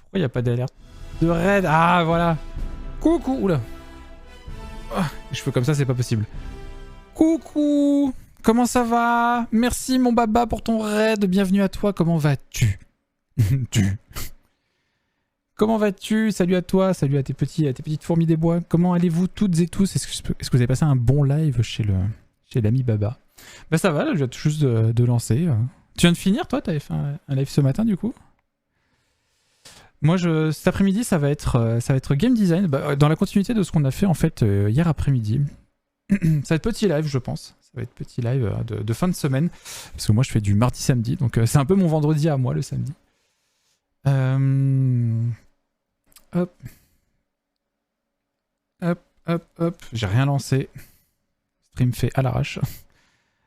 Pourquoi il n'y a pas d'alerte de raid? Ah, voilà. Coucou. Oula. Oh, les cheveux comme ça, c'est pas possible. Coucou. Comment ça va? Merci, mon baba, pour ton raid. Bienvenue à toi. Comment vas-tu? Comment vas-tu? Salut à toi. Salut à tes petites fourmis des bois. Comment allez-vous toutes et tous? Est-ce que vous avez passé un bon live chez l'ami Baba? Bah ça va, là, je viens tout juste de lancer. Tu viens de finir, toi? T'avais fait un live ce matin, du coup? Moi, cet après-midi, ça va être game design, dans la continuité de ce qu'on a fait en fait hier après-midi. Ça va être petit live, je pense. Ça va être petit live de fin de semaine, parce que moi, je fais du mardi-samedi, donc c'est un peu mon vendredi à moi, le samedi. Hop. J'ai rien lancé. Stream fait à l'arrache.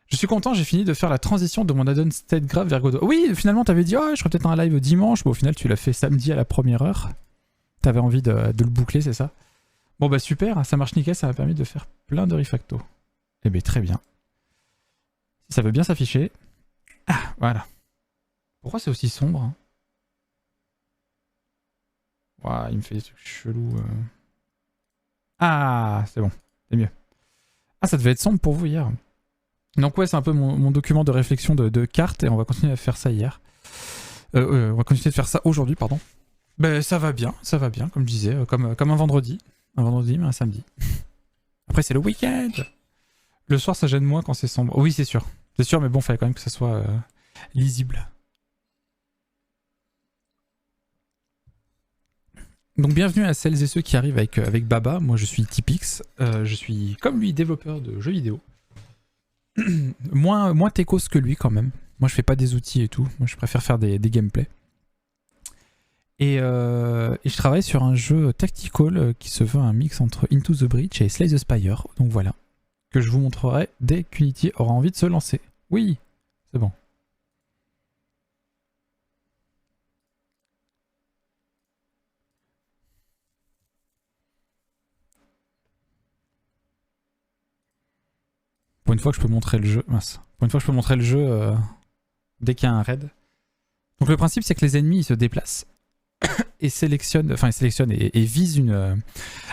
Je suis content, j'ai fini de faire la transition de mon add-on StateGraph vers Godot. Oui, finalement, t'avais dit, oh, je ferais peut-être un live dimanche. Bon, au final, tu l'as fait samedi à la première heure. T'avais envie de le boucler, c'est ça? Bon, bah super, ça marche nickel, ça m'a permis de faire plein de refacto. Eh bien, très bien. Si ça veut bien s'afficher. Ah, voilà. Pourquoi c'est aussi sombre, hein? Ouah, il me fait des trucs chelous. Ah, c'est bon, c'est mieux. Ah, ça devait être sombre pour vous hier. Donc ouais, c'est un peu mon document de réflexion de cartes et on va continuer à faire ça hier. On va continuer de faire ça aujourd'hui, pardon. Ben ça va bien, comme je disais, comme un vendredi. Un vendredi, mais un samedi. Après, c'est le week-end. Le soir, ça gêne moins quand c'est sombre. Oui, c'est sûr. C'est sûr, mais bon, il fallait quand même que ça soit lisible. Donc bienvenue à celles et ceux qui arrivent avec Baba. Moi, je suis Tipix. Je suis, comme lui, développeur de jeux vidéo. moins techos que lui quand même. Moi je fais pas des outils et tout. Moi je préfère faire des gameplays. Et je travaille sur un jeu tactical qui se veut un mix entre Into the Breach et Slay the Spire. Donc voilà. Que je vous montrerai dès qu'Unity aura envie de se lancer. Oui, c'est bon. Pour une fois que je peux montrer le jeu. Mince. Pour une fois que je peux montrer le jeu dès qu'il y a un raid. Donc le principe c'est que les ennemis ils se déplacent et sélectionnent et visent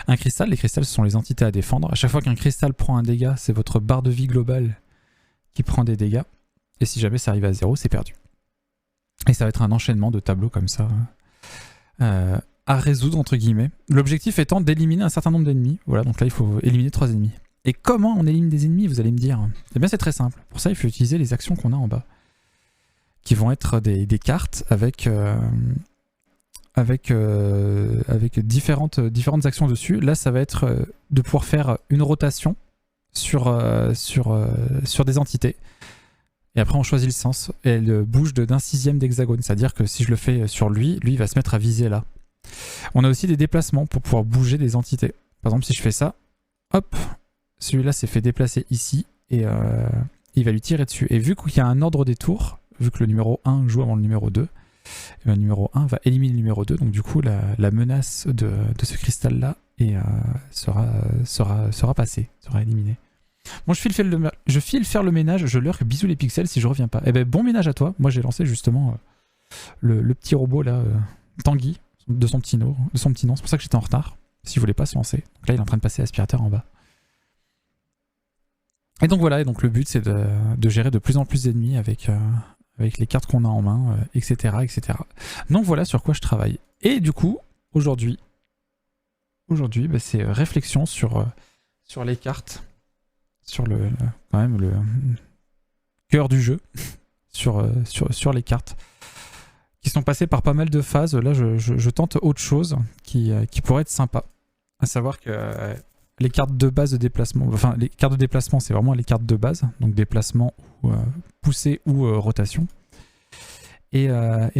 un cristal. Les cristals ce sont les entités à défendre. À chaque fois qu'un cristal prend un dégât, c'est votre barre de vie globale qui prend des dégâts. Et si jamais ça arrive à 0, c'est perdu. Et ça va être un enchaînement de tableaux comme ça à résoudre entre guillemets. L'objectif étant d'éliminer un certain nombre d'ennemis. Voilà, donc là il faut éliminer 3 ennemis. Et comment on élimine des ennemis, vous allez me dire? Eh bien c'est très simple. Pour ça il faut utiliser les actions qu'on a en bas. Qui vont être des cartes avec différentes actions dessus. Là ça va être de pouvoir faire une rotation sur des entités. Et après on choisit le sens. Et elle bouge d'un sixième d'hexagone. C'est-à-dire que si je le fais sur lui, il va se mettre à viser là. On a aussi des déplacements pour pouvoir bouger des entités. Par exemple si je fais ça, hop, celui-là s'est fait déplacer ici et il va lui tirer dessus. Et vu qu'il y a un ordre des tours, vu que le numéro 1 joue avant le numéro 2, le numéro 1 va éliminer le numéro 2. Donc du coup, la menace de ce cristal-là sera passée, sera éliminée. Bon, je file faire le ménage, je lurk, bisous les pixels si je reviens pas. Eh ben bon ménage à toi. Moi j'ai lancé justement le petit robot là, Tanguy, de son petit nom. C'est pour ça que j'étais en retard, s'il voulait pas se lancer. Donc là il est en train de passer l'aspirateur en bas. Et donc voilà, et donc le but c'est de gérer de plus en plus d'ennemis avec les cartes qu'on a en main, etc., etc. Donc voilà sur quoi je travaille. Et du coup, aujourd'hui, bah, c'est réflexion sur les cartes, sur quand même le cœur du jeu, sur les cartes, qui sont passées par pas mal de phases. Là, je tente autre chose qui pourrait être sympa. À savoir que les cartes de base de déplacement, enfin les cartes de déplacement c'est vraiment les cartes de base, donc déplacement ou poussée ou rotation. Et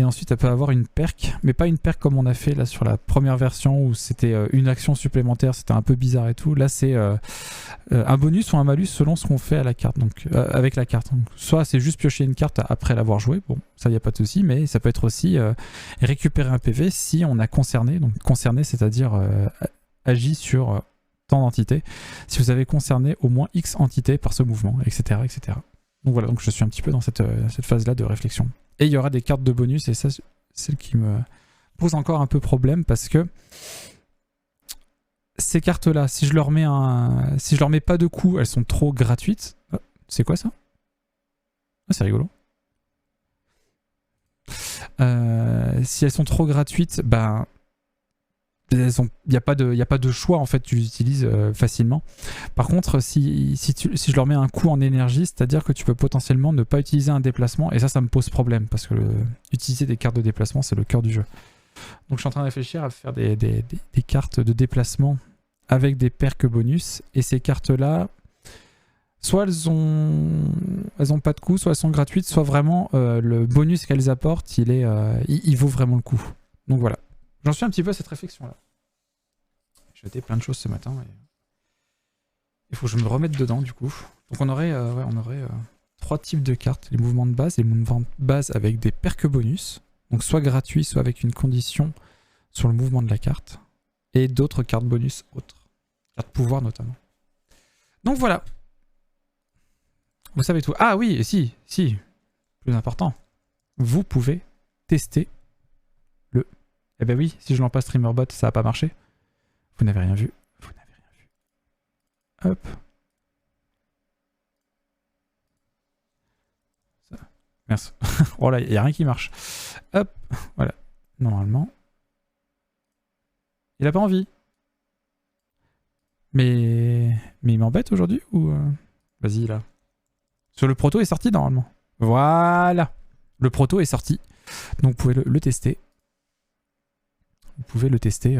ensuite elle peut avoir une perk, mais pas une perk comme on a fait là sur la première version où c'était une action supplémentaire, c'était un peu bizarre et tout. Là c'est un bonus ou un malus selon ce qu'on fait à la carte, donc avec la carte. Donc, soit c'est juste piocher une carte après l'avoir joué, bon ça y a pas de souci, mais ça peut être aussi récupérer un PV si on a concerné, donc concerné c'est-à-dire agi sur tant d'entités, si vous avez concerné au moins X entités par ce mouvement, etc., etc. Donc voilà, donc je suis un petit peu dans cette phase-là de réflexion. Et il y aura des cartes de bonus, et ça, celle qui me pose encore un peu problème parce que ces cartes-là, si je leur mets pas de coût, elles sont trop gratuites. Oh, c'est quoi ça? Ah, c'est rigolo. Si elles sont trop gratuites, ben il n'y a pas de choix en fait, tu les utilises facilement. Par contre, si je leur mets un coût en énergie, c'est-à-dire que tu peux potentiellement ne pas utiliser un déplacement, et ça me pose problème, parce que utiliser des cartes de déplacement, c'est le cœur du jeu. Donc je suis en train de réfléchir à faire des cartes de déplacement avec des perks bonus, et ces cartes-là, soit elles ont pas de coût, soit elles sont gratuites, soit vraiment le bonus qu'elles apportent, il vaut vraiment le coup. Donc voilà. J'en suis un petit peu à cette réflexion-là. J'ai jeté plein de choses ce matin. Et il faut que je me remette dedans, du coup. Donc on aurait 3 types de cartes. Les mouvements de base, les mouvements de base avec des perks bonus. Donc soit gratuits, soit avec une condition sur le mouvement de la carte. Et d'autres cartes bonus autres. Cartes pouvoir notamment. Donc voilà. Vous savez tout. Ah oui, et si. Plus important. Vous pouvez tester le... Eh ben oui, si je lance pas StreamerBot, ça va pas marcher. Vous n'avez rien vu. Hop. Ça. Merci. Oh là, il n'y a rien qui marche. Hop. Voilà. Normalement. Il a pas envie. Mais il m'embête aujourd'hui ou... Vas-y, là. Sur le proto est sorti normalement. Voilà. Le proto est sorti. Donc vous pouvez le tester. Vous pouvez le tester.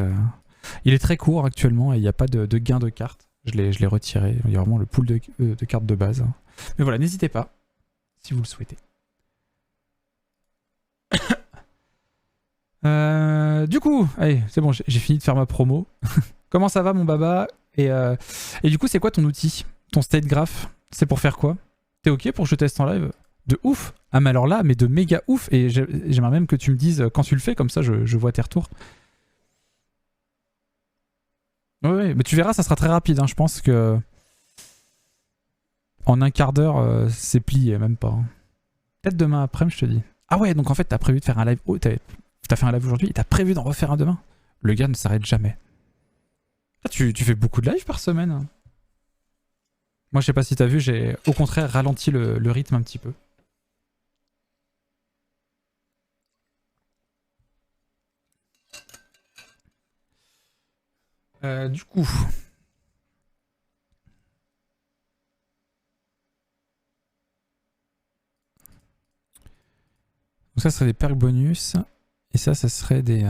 Il est très court actuellement et il n'y a pas de gain de cartes. Je l'ai retiré. Il y a vraiment le pool de cartes de base. Mais voilà, n'hésitez pas si vous le souhaitez. Du coup, allez, c'est bon, j'ai fini de faire ma promo. Comment ça va mon baba? Et du coup, c'est quoi ton outil? Ton state graph? C'est pour faire quoi? T'es ok pour que je teste en live? De ouf! Ah mais alors là, mais de méga ouf! Et j'aimerais même que tu me dises quand tu le fais, comme ça je vois tes retours. Ouais, mais tu verras, ça sera très rapide. Hein. Je pense que en un quart d'heure, c'est plié, même pas. Hein. Peut-être demain après, je te dis. Ah ouais, donc en fait, t'as prévu de faire un live. Oh, t'as fait un live aujourd'hui et t'as prévu d'en refaire un demain. Le gars ne s'arrête jamais. Ah, tu fais beaucoup de lives par semaine. Hein. Moi, je sais pas si t'as vu, j'ai au contraire ralenti le rythme un petit peu. Du coup... Donc ça serait des perks bonus. Et ça serait des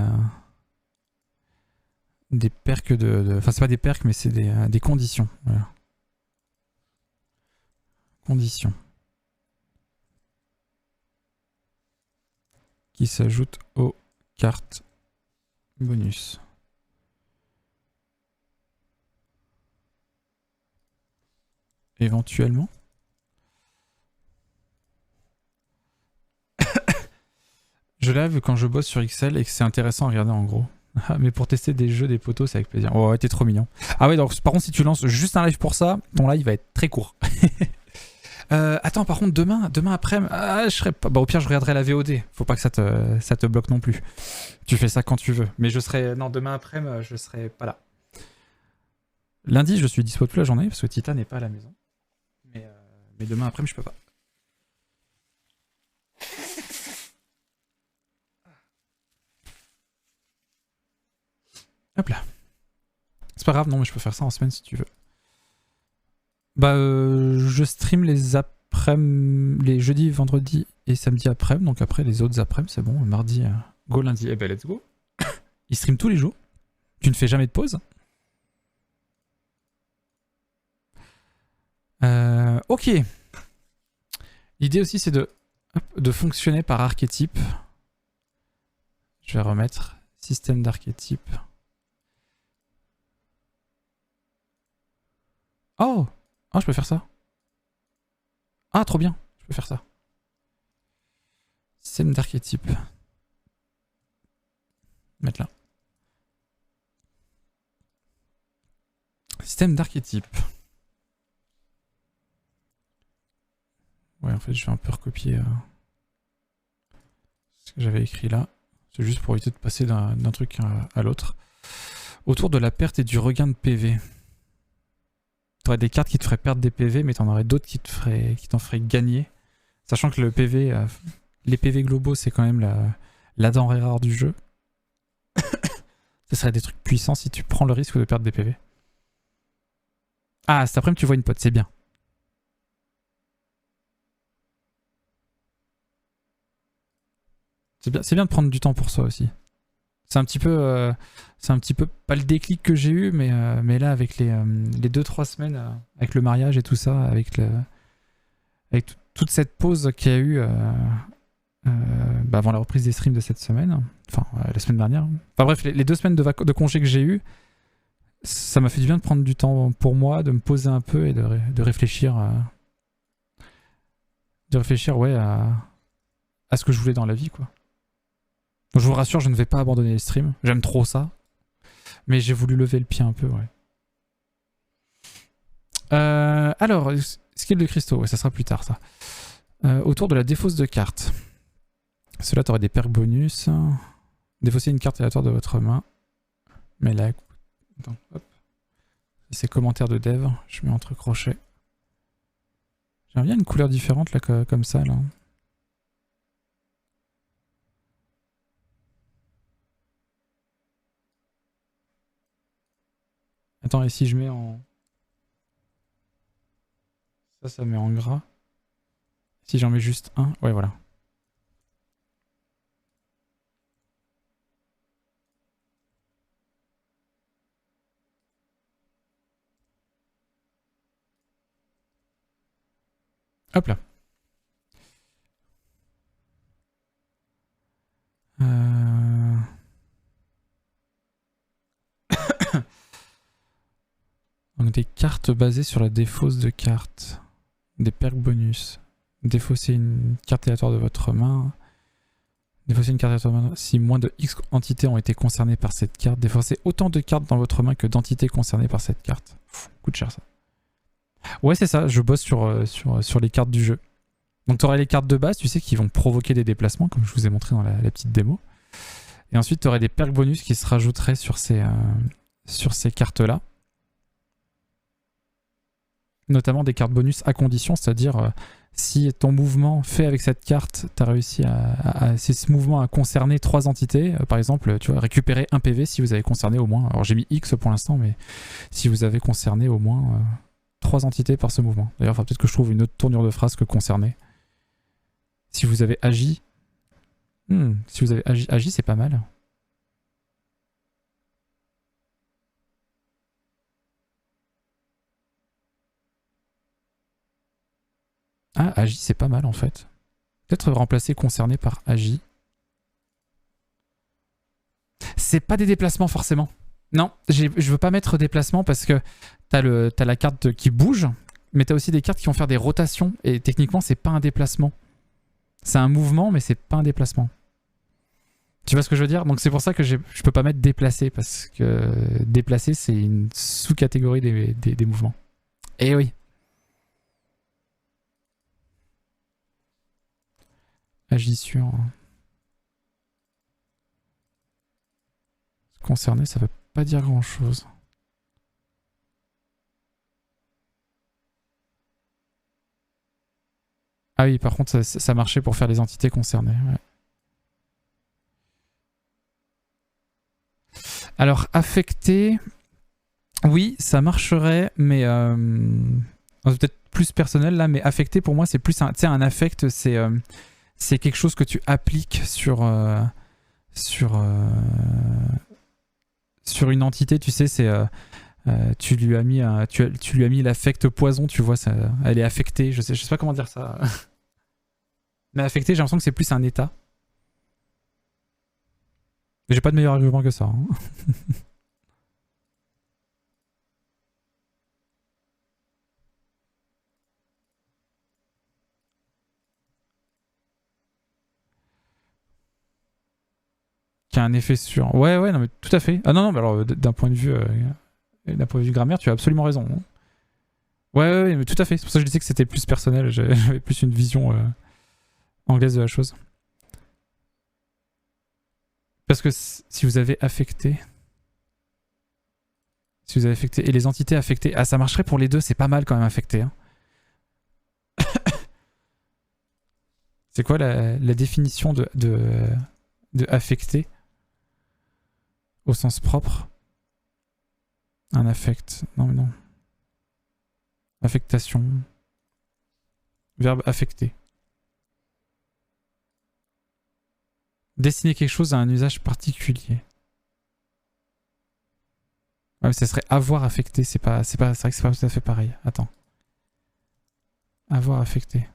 perks de... Enfin, c'est pas des perks, mais c'est des conditions. Voilà. Conditions. Qui s'ajoutent aux cartes bonus. Éventuellement. Je lève quand je bosse sur Excel et que c'est intéressant à regarder en gros. Mais pour tester des jeux, des potos, c'est avec plaisir. Oh ouais, t'es trop mignon. Ah ouais, donc par contre, si tu lances juste un live pour ça, ton live va être très court. Attends, par contre, demain après, je serai pas. Bah, au pire, je regarderai la VOD. Faut pas que ça te bloque non plus. Tu fais ça quand tu veux. Mais je serai. Non, demain après, je serai pas là. Lundi, je suis dispo toute la journée parce que Tita n'est pas à la maison. Mais demain après, je peux pas. Hop là. C'est pas grave, non, mais je peux faire ça en semaine si tu veux. Bah, je stream les après-midi, les jeudis, vendredis et samedi après-midi. Donc après, les autres après-midi, c'est bon. Mardi, go lundi. Eh ben, let's go. Il stream tous les jours. Tu ne fais jamais de pause. Ok. L'idée aussi, c'est de fonctionner par archétype. Je vais remettre système d'archétype. Oh! Ah, je peux faire ça. Ah, trop bien. Je peux faire ça. Système d'archétype. Mettre là. Système d'archétype. Ouais, en fait, je vais un peu recopier ce que j'avais écrit là. C'est juste pour éviter de passer d'un truc à l'autre. Autour de la perte et du regain de PV. T'aurais des cartes qui te feraient perdre des PV, mais t'en aurais d'autres qui t'en feraient gagner. Sachant que le PV, les PV globaux, c'est quand même la denrée rare du jeu. Ce serait des trucs puissants si tu prends le risque de perdre des PV. Ah, cet après-midi, tu vois une pote, c'est bien. C'est bien de prendre du temps pour soi aussi. C'est un petit peu pas le déclic que j'ai eu, mais là, avec les 2-3 semaines, avec le mariage et tout ça, avec toute cette pause qu'il y a eu avant la reprise des streams de cette semaine, enfin la semaine dernière. Enfin bref, les 2 semaines de congé que j'ai eu, ça m'a fait du bien de prendre du temps pour moi, de me poser un peu et de réfléchir, ouais, à ce que je voulais dans la vie, quoi. Donc, je vous rassure, je ne vais pas abandonner les streams. J'aime trop ça. Mais j'ai voulu lever le pied un peu, ouais. Alors, skill de cristaux, ouais, ça sera plus tard, ça. Autour de la défausse de cartes. Cela, t'aurais des perks bonus. Défausser une carte aléatoire de votre main. Mais là, attends, hop. C'est commentaires de dev. Je mets entre crochets. J'aime bien une couleur différente, là, comme ça, là. Attends, et si je mets en... Ça met en gras. Si j'en mets juste un, ouais, voilà. Hop là. Donc des cartes basées sur la défausse de cartes. Des perks bonus. Défausser une carte aléatoire de votre main. Défausser une carte aléatoire de votre main. Si moins de X entités ont été concernées par cette carte. Défausser autant de cartes dans votre main que d'entités concernées par cette carte. Coûte cher ça. Ouais, c'est ça. Je bosse sur les cartes du jeu. Donc tu auras les cartes de base, tu sais, qui vont provoquer des déplacements, comme je vous ai montré dans la petite démo. Et ensuite, tu aurais des perks bonus qui se rajouteraient sur ces cartes-là. Notamment des cartes bonus à condition, c'est-à-dire si ton mouvement fait avec cette carte, tu as réussi si ce mouvement a concerné 3 entités, par exemple, tu vois, récupérer 1 PV si vous avez concerné au moins, alors j'ai mis X pour l'instant, mais si vous avez concerné au moins 3 entités par ce mouvement. D'ailleurs, il faudra peut-être que je trouve une autre tournure de phrase que concerné. Si vous avez agi, si vous avez agi, c'est pas mal. Ah, agi, c'est pas mal en fait. Peut-être remplacer concerné par agi. C'est pas des déplacements forcément. Non, je veux pas mettre déplacement parce que t'as la carte qui bouge, mais t'as aussi des cartes qui vont faire des rotations et techniquement c'est pas un déplacement. C'est un mouvement, mais c'est pas un déplacement. Tu vois ce que je veux dire? Donc c'est pour ça que je peux pas mettre déplacer, parce que déplacer c'est une sous-catégorie des mouvements. Eh oui. Agissure. Concerné, ça veut pas dire grand chose. Ah oui, par contre, ça marchait pour faire les entités concernées. Ouais. Alors, affecté, oui, ça marcherait, mais peut-être plus personnel là, mais affecté pour moi, c'est plus un affect, c'est quelque chose que tu appliques sur une entité, tu sais, c'est tu lui as mis l'affect poison, tu vois, ça, elle est affectée, je sais pas comment dire ça. Mais affecté, j'ai l'impression que c'est plus un état. Mais j'ai pas de meilleur argument que ça. Hein. Qui a un effet sur... Ouais, non, mais tout à fait. Ah non, mais alors, d'un point de vue grammaire, tu as absolument raison. Hein. Ouais, mais tout à fait. C'est pour ça que je disais que c'était plus personnel. J'avais plus une vision anglaise de la chose. Parce que si vous avez affecté... Si vous avez affecté... Et les entités affectées... Ah, ça marcherait pour les deux, c'est pas mal quand même affecté. Hein. C'est quoi la définition de affecté au sens propre? Un affect. Non mais non. Affectation. Verbe affecter. Destiner quelque chose à un usage particulier. Ouais, mais ça serait avoir affecté, c'est vrai que c'est pas tout à fait pareil. Attends. Avoir affecté.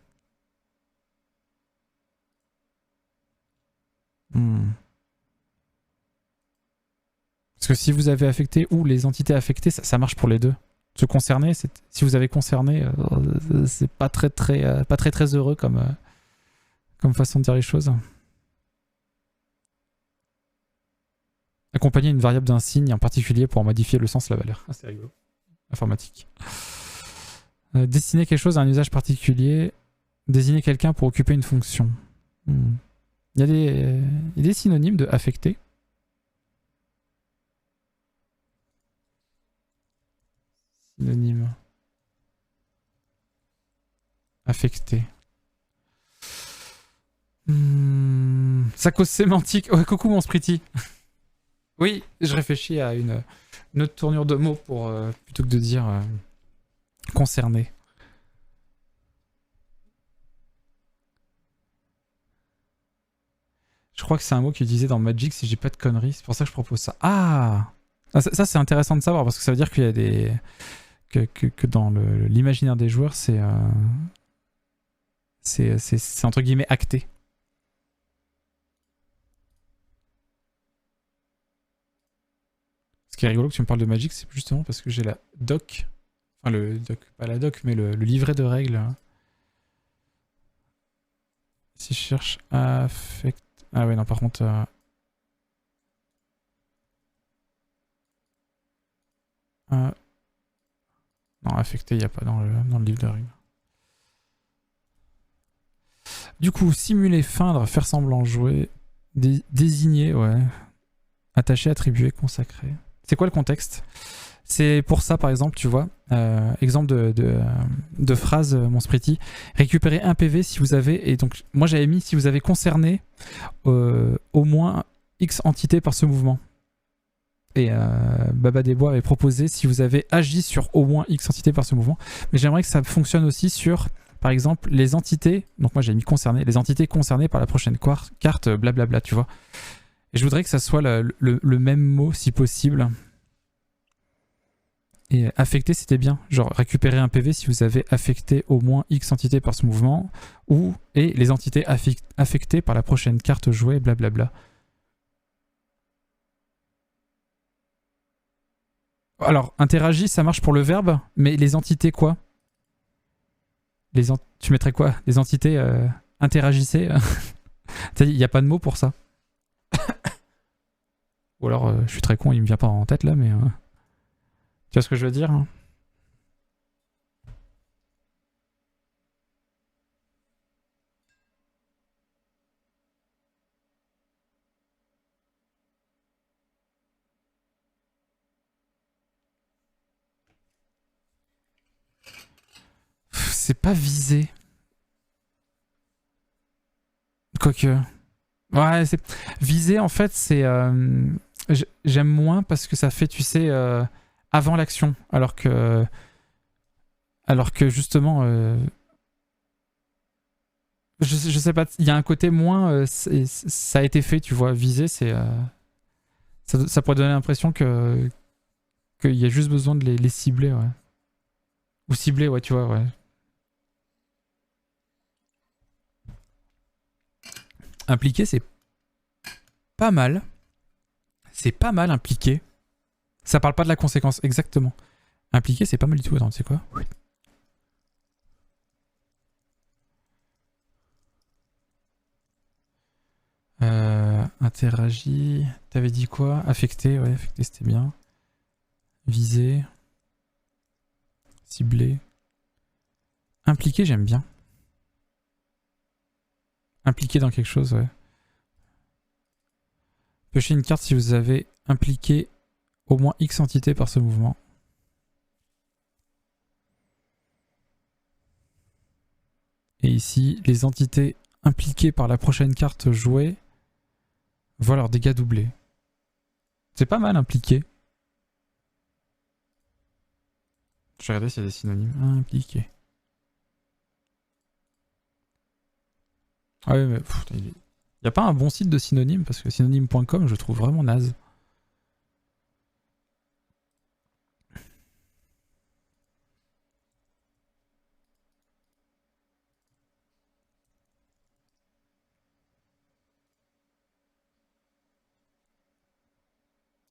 Parce que si vous avez affecté ou les entités affectées, ça marche pour les deux. Se concerner, si vous avez concerné, c'est pas très heureux comme façon de dire les choses. Accompagner une variable d'un signe en particulier pour en modifier le sens, la valeur. Ah, c'est rigolo. Informatique. Destiner quelque chose à un usage particulier. Désigner quelqu'un pour occuper une fonction. Il y a des synonymes de affecter. Synonyme. Affecté. Sa cause sémantique. Ouais, coucou mon Spritty. Oui, je réfléchis à une autre tournure de mots pour plutôt que de dire concerné. Je crois que c'est un mot qui est utilisé dans Magic si j'ai pas de conneries. C'est pour ça que je propose ça. Ah, ça c'est intéressant de savoir parce que ça veut dire qu'il y a des que dans l'imaginaire des joueurs c'est entre guillemets acté. Ce qui est rigolo que tu me parles de Magic, c'est justement parce que j'ai la doc, enfin le doc, pas la doc, mais le livret de règles. Si je cherche affect... Ah ouais, non, par contre... Non, affecté, il n'y a pas dans le livre de règles. Du coup, simuler, feindre, faire semblant, jouer, désigner, ouais. Attacher, attribuer, consacrer. C'est quoi le contexte? C'est pour ça, par exemple, tu vois, exemple de phrase, mon Spritty, récupérer un PV si vous avez, et donc moi j'avais mis si vous avez concerné au moins X entités par ce mouvement. Et Baba des Bois avait proposé si vous avez agi sur au moins X entités par ce mouvement. Mais j'aimerais que ça fonctionne aussi sur, par exemple, les entités, donc moi j'ai mis concerné, les entités concernées par la prochaine carte, blablabla, tu vois. Et je voudrais que ça soit le même mot si possible. Et affecter, c'était bien. Genre récupérer un PV si vous avez affecté au moins X entités par ce mouvement, et les entités affectées par la prochaine carte jouée, blablabla. Alors, interagis, ça marche pour le verbe, mais les entités quoi? Tu mettrais quoi? Les entités interagissez? Il n'y a pas de mot pour ça. Ou alors, je suis très con, il me vient pas en tête là, mais... Tu vois ce que je veux dire, hein? C'est pas visé. Quoique... Ouais, c'est... Visé, en fait, c'est... J'aime moins parce que ça fait, tu sais, avant l'action. Alors que justement... Je sais pas, il y a un côté moins... ça a été fait, tu vois. Visé, c'est... Ça pourrait donner l'impression qu'il y a juste besoin de les cibler, ouais. Ou cibler, ouais, tu vois, ouais. Impliqué, c'est pas mal. C'est pas mal impliqué. Ça parle pas de la conséquence, exactement. Impliqué, c'est pas mal du tout. Attends, tu sais quoi? Interagit. T'avais dit quoi? Affecté, ouais, affecté c'était bien. Visé. Ciblé. Impliqué, j'aime bien. Impliqué dans quelque chose, ouais. Piocher une carte si vous avez impliqué au moins X entités par ce mouvement. Et ici, les entités impliquées par la prochaine carte jouée voient leurs dégâts doublés. C'est pas mal impliqué. Je vais regarder s'il y a des synonymes. Impliqué. Ah ouais, mais il n'y a pas un bon site de synonymes parce que synonyme.com je trouve vraiment naze.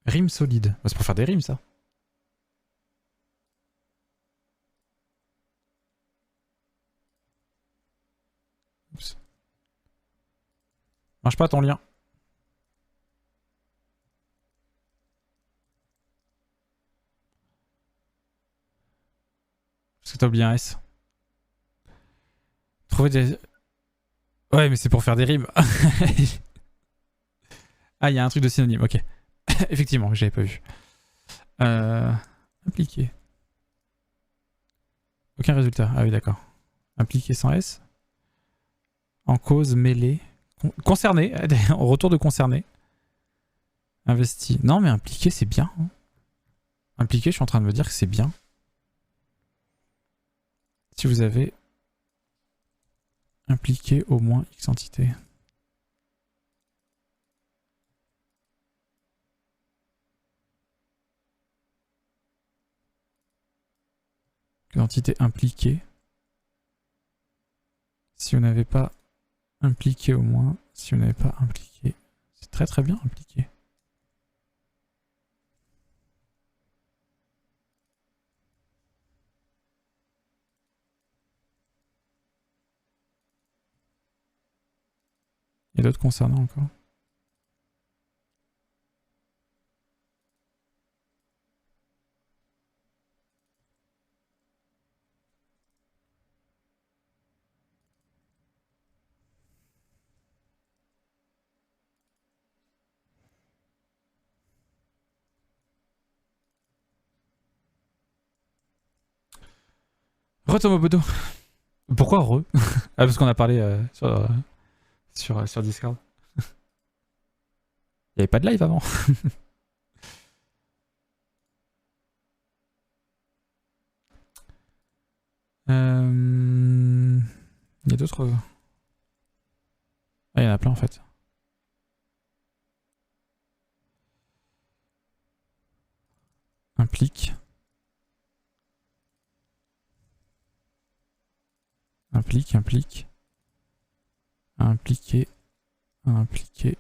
Rime solide. C'est pour faire des rimes ça. Oups. Marche pas ton lien. Parce que t'as oublié un S. Trouver des... Ouais, mais c'est pour faire des rimes. Ah, il y a un truc de synonyme, ok. Effectivement, j'avais pas vu. Impliqué. Aucun résultat. Ah oui, d'accord. Impliqué sans S. En cause, mêlé. Concerné. Au retour de concerné. Investi. Non, mais impliqué, c'est bien. Hein. Impliqué, je suis en train de me dire que c'est bien. Si vous avez impliqué au moins X entités. L'entité impliquée. Si vous n'avez pas impliqué au moins, si vous n'avez pas impliqué, c'est très très bien impliqué. Il y a d'autres concernants encore. Retomobodo. Pourquoi re? Ah, parce qu'on a parlé sur Discord. Il n'y avait pas de live avant. Il y a d'autres... Ah, il y en a plein en fait. Implique. Implique, implique. Impliquer. Impliquer.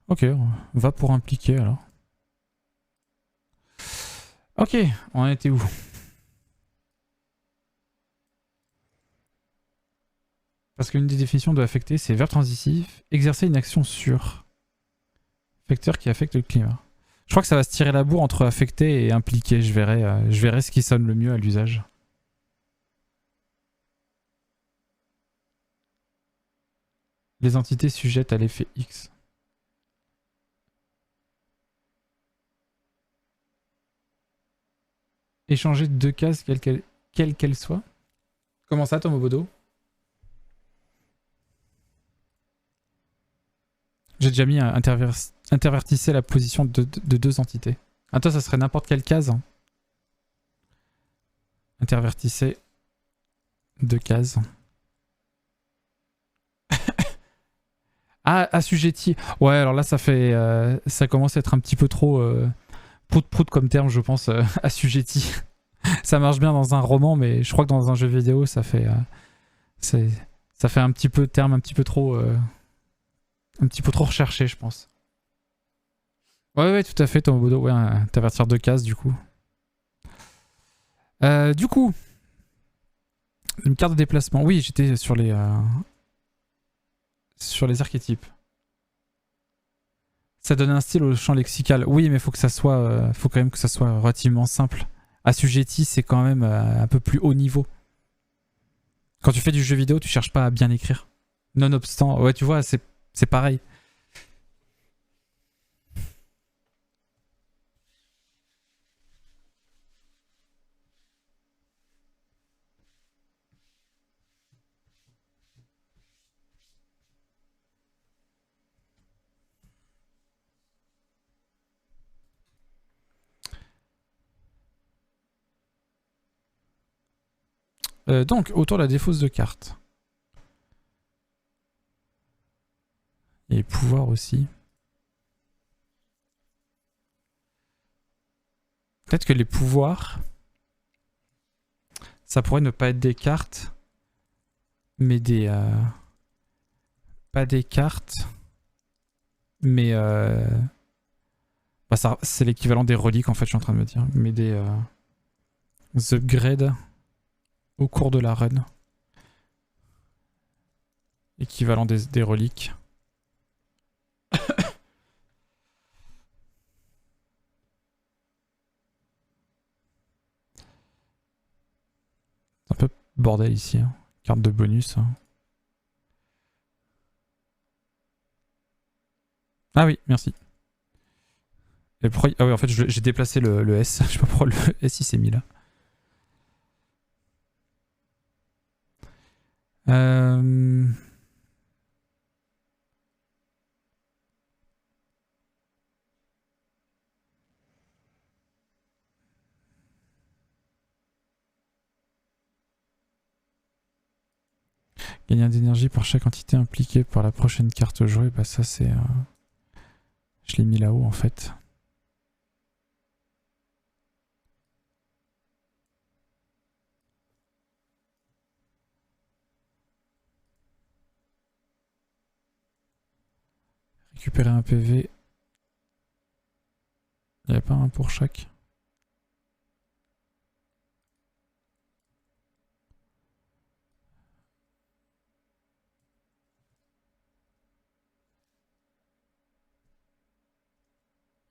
Ok, on va pour impliquer alors. Ok, on en était où? Parce qu'une des définitions de affecter, c'est verbe transitif, exercer une action sur. Facteur qui affecte le climat. Je crois que ça va se tirer la bourre entre affecter et impliquer. Je verrai ce qui sonne le mieux à l'usage. Les entités sujettes à l'effet X. Échanger deux cases, quelles qu'elles soient. Comment ça, Tomobodo? J'ai déjà mis intervertisser la position de deux entités. Ah, toi, ça serait n'importe quelle case. Hein. Intervertisser deux cases. Ah, assujetti. Ouais, alors là, ça fait, ça commence à être un petit peu trop prout-prout comme terme, je pense, assujetti. Ça marche bien dans un roman, mais je crois que dans un jeu vidéo, ça fait, ça fait un petit peu terme, un petit peu trop recherché, je pense. Ouais, tout à fait, Tomobodo. Ouais, t'avertir deux cases, du coup. Du coup, une carte de déplacement. Oui, j'étais sur les sur les archétypes. Ça donne un style au champ lexical. Oui, mais faut que ça soit, faut quand même que ça soit relativement simple. Assujetti, c'est quand même un peu plus haut niveau. Quand tu fais du jeu vidéo, tu cherches pas à bien écrire. Nonobstant, ouais, tu vois, c'est pareil. Donc, autour de la défausse de cartes. Et pouvoir aussi. Peut-être que les pouvoirs, ça pourrait ne pas être des cartes, mais des... pas des cartes, mais... bah ça, c'est l'équivalent des reliques, en fait, je suis en train de me dire. Mais des upgrades au cours de la run. Équivalent des reliques. C'est un peu bordel ici. Hein. Carte de bonus. Hein. Ah oui, merci. Ah oui, en fait, j'ai déplacé le S. Je sais pas pourquoi le S il s'est mis là. Gagner d'énergie pour chaque entité impliquée par la prochaine carte jouée, bah ça c'est... Je l'ai mis là-haut en fait. Récupérer un PV. Il n'y a pas un pour chaque.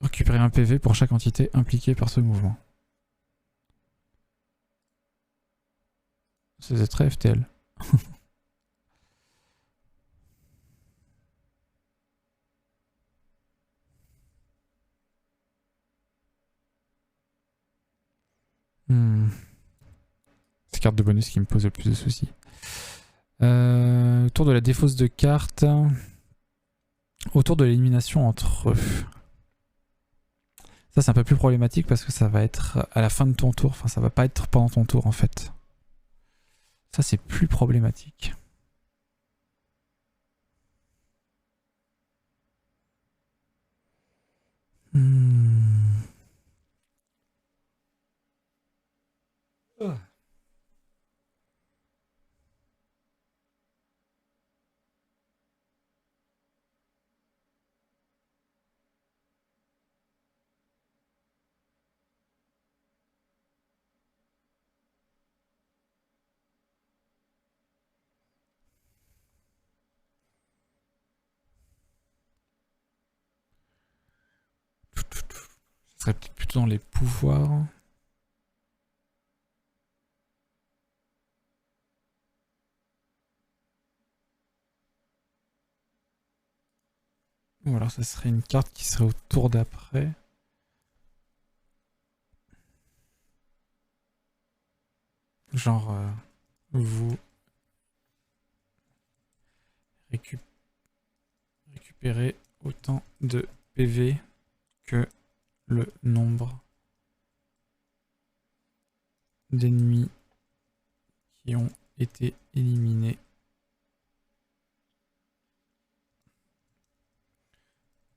Récupérer un PV pour chaque entité impliquée par ce mouvement. C'est très FTL. C'est carte de bonus qui me pose le plus de soucis. Autour de la défausse de cartes. Autour de l'élimination entre eux. Ça c'est un peu plus problématique parce que ça va être à la fin de ton tour. Enfin ça va pas être pendant ton tour en fait. Ça c'est plus problématique. Ça serait peut-être plutôt dans les pouvoirs. Ou alors ça serait une carte qui serait au tour d'après. Genre, vous récupérez autant de PV que le nombre d'ennemis qui ont été éliminés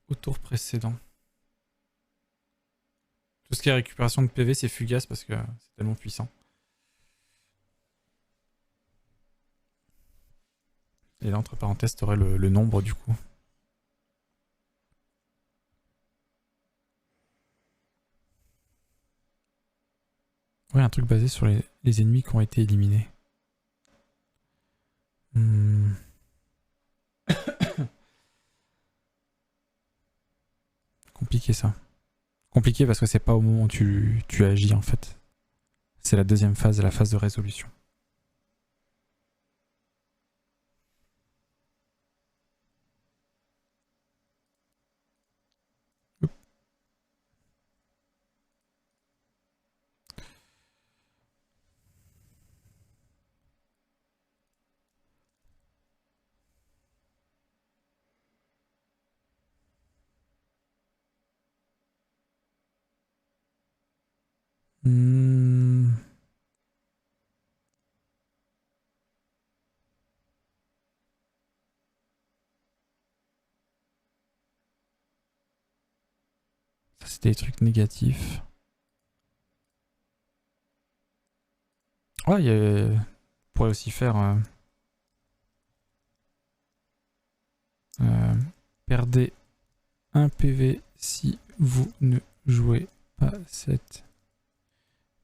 au tour précédent. Tout ce qui est récupération de PV, c'est fugace parce que c'est tellement puissant. Et là, entre parenthèses, t'aurais le nombre du coup. Ouais, un truc basé sur les ennemis qui ont été éliminés. compliqué ça. Compliqué parce que c'est pas au moment où tu agis en fait. C'est la deuxième phase, la phase de résolution. Hmm. Ça, c'était des trucs négatifs. Ouais, on pourrait aussi faire... perdez un PV si vous ne jouez pas cette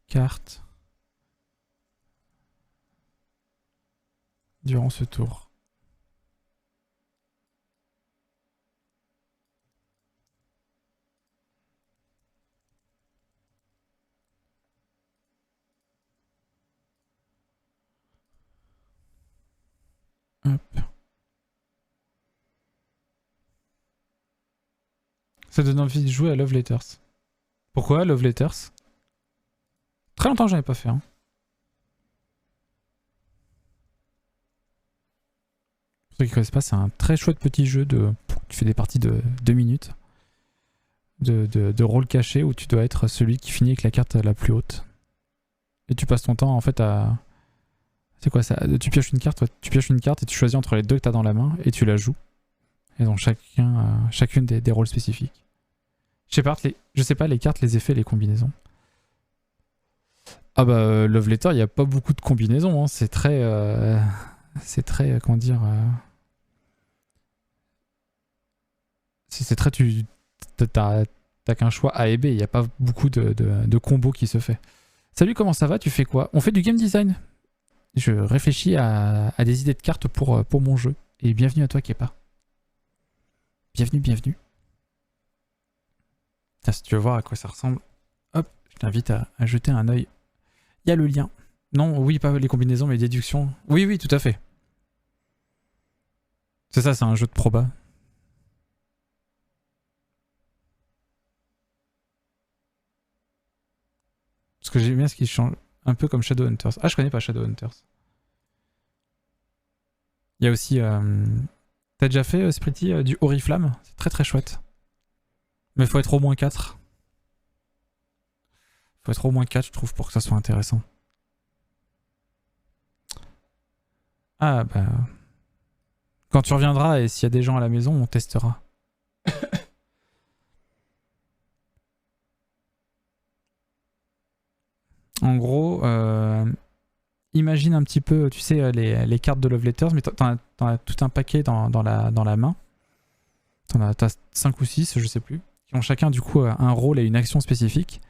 carte durant ce tour. Hop. Ça donne envie de jouer à Love Letters. Pourquoi Love Letters? Très longtemps que j'en ai pas fait. Hein. Pour ceux qui ne connaissent pas, c'est un très chouette petit jeu de... Tu fais des parties de 2 minutes. De rôle caché où tu dois être celui qui finit avec la carte la plus haute. Et tu passes ton temps en fait à... C'est quoi ça? Tu pioches une carte, ouais. Tu pioches une carte et tu choisis entre les deux que tu as dans la main et tu la joues. Et donc chacune des rôles spécifiques. Je sais pas les cartes, les effets, les combinaisons. Ah bah Love Letter, il n'y a pas beaucoup de combinaisons. Hein. C'est très... comment dire... c'est très... T'as qu'un choix A et B. Il n'y a pas beaucoup de combos qui se fait. Salut, comment ça va? Tu fais quoi? On fait du game design. Je réfléchis à des idées de cartes pour mon jeu. Et bienvenue à toi, Kepa. Bienvenue, bienvenue. Tiens, si tu veux voir à quoi ça ressemble, hop, je t'invite à jeter un œil. Il y a le lien. Non, oui, pas les combinaisons, mais les déductions. Oui, oui, tout à fait. C'est ça, c'est un jeu de proba. Parce que j'aime bien ce qui change. Un peu comme Shadowhunters. Ah, je connais pas Shadowhunters. Il y a aussi... T'as déjà fait, Spritty, du Oriflamme? C'est très très chouette. Mais faut être au moins 4. Faut être au moins 4, je trouve, pour que ça soit intéressant. Ah, bah... Quand tu reviendras et s'il y a des gens à la maison, on testera. En gros, imagine un petit peu, tu sais, les cartes de Love Letters, mais t'en as tout un paquet dans la main. T'as 5 ou 6, je sais plus, qui ont chacun du coup un rôle et une action spécifique.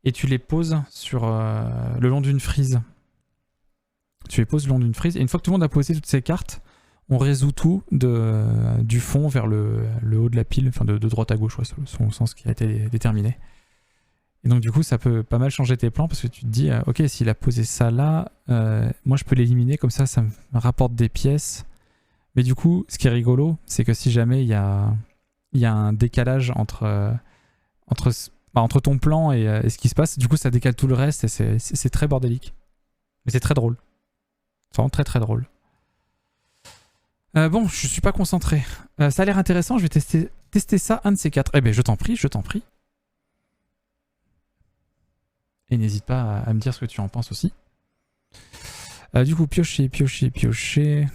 Et tu les poses sur le long d'une frise. Tu les poses le long d'une frise. Et une fois que tout le monde a posé toutes ces cartes, on résout tout du fond vers le haut de la pile, enfin de droite à gauche, ouais, selon le sens qui a été déterminé. Et donc du coup, ça peut pas mal changer tes plans parce que tu te dis, ok, s'il a posé ça là, moi je peux l'éliminer, comme ça me rapporte des pièces. Mais du coup, ce qui est rigolo, c'est que si jamais il y a un décalage entre ton plan et ce qui se passe, du coup ça décale tout le reste et c'est très bordélique. Mais c'est très drôle. C'est vraiment très très drôle. Bon, je suis pas concentré. Ça a l'air intéressant, je vais tester ça, un de ces 4. Eh ben je t'en prie, je t'en prie. Et n'hésite pas à me dire ce que tu en penses aussi. Du coup, piocher, piocher, piocher.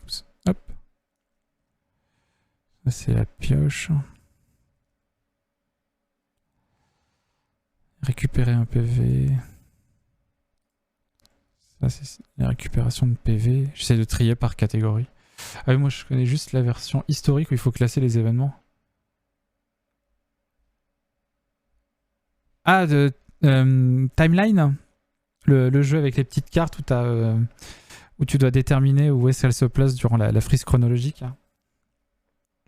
Oups, hop. Ça, c'est la pioche. Récupérer un PV. Ça, c'est la récupération de PV. J'essaie de trier par catégorie. Ah oui, moi, je connais juste la version historique où il faut classer les événements. Ah, de Timeline, le jeu avec les petites cartes où tu dois déterminer où est-ce qu'elle se place durant la frise chronologique.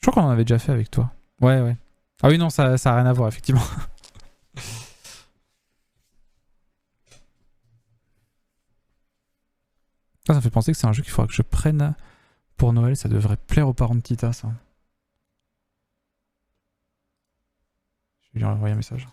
Je crois qu'on en avait déjà fait avec toi. Ouais, ouais. Ah oui, non, ça a rien à voir, effectivement. Ça me fait penser que c'est un jeu qu'il faudra que je prenne pour Noël. Ça devrait plaire aux parents de Tita, ça. Je vais lui envoyer un message.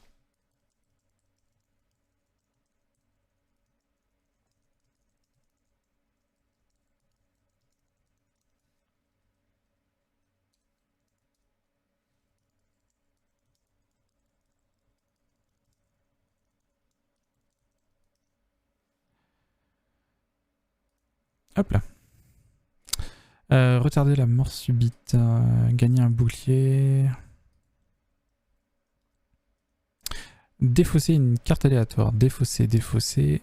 Hop là. Retarder la mort subite. Gagner un bouclier. Défausser une carte aléatoire. Défausser, défausser.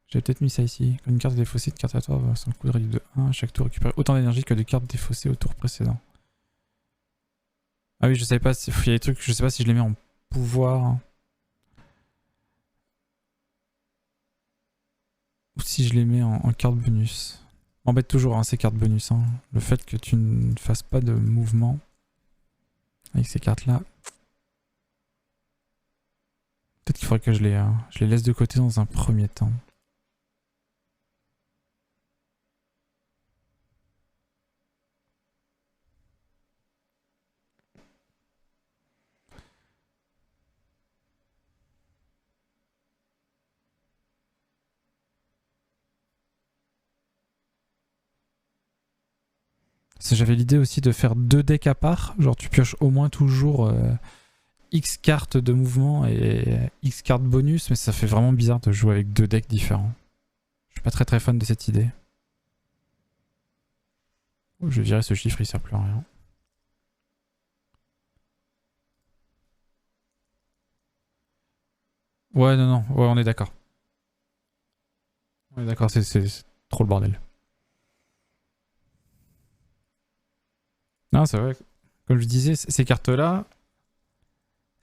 J'ai peut-être mis ça ici. Quand une carte est défaussée, une carte aléatoire va sans le coup de réduit de 1. À chaque tour, récupérer autant d'énergie que de cartes défaussées au tour précédent. Ah oui, je savais pas. Il y a des trucs, je sais pas si je les mets en pouvoir. Ou si je les mets en carte bonus. M'embête toujours hein, ces cartes bonus. Hein. Le fait que tu ne fasses pas de mouvement avec ces cartes-là. Peut-être qu'il faudrait que je les laisse de côté dans un premier temps. J'avais l'idée aussi de faire 2 decks à part. Genre tu pioches au moins toujours X cartes de mouvement et X cartes bonus. Mais ça fait vraiment bizarre de jouer avec 2 decks différents. Je suis pas très fan de cette idée. Oh, je vais virer ce chiffre, il sert plus à rien. Ouais, non, ouais, on est d'accord. On est d'accord, c'est trop le bordel. Non, c'est vrai. Comme je disais, ces cartes-là,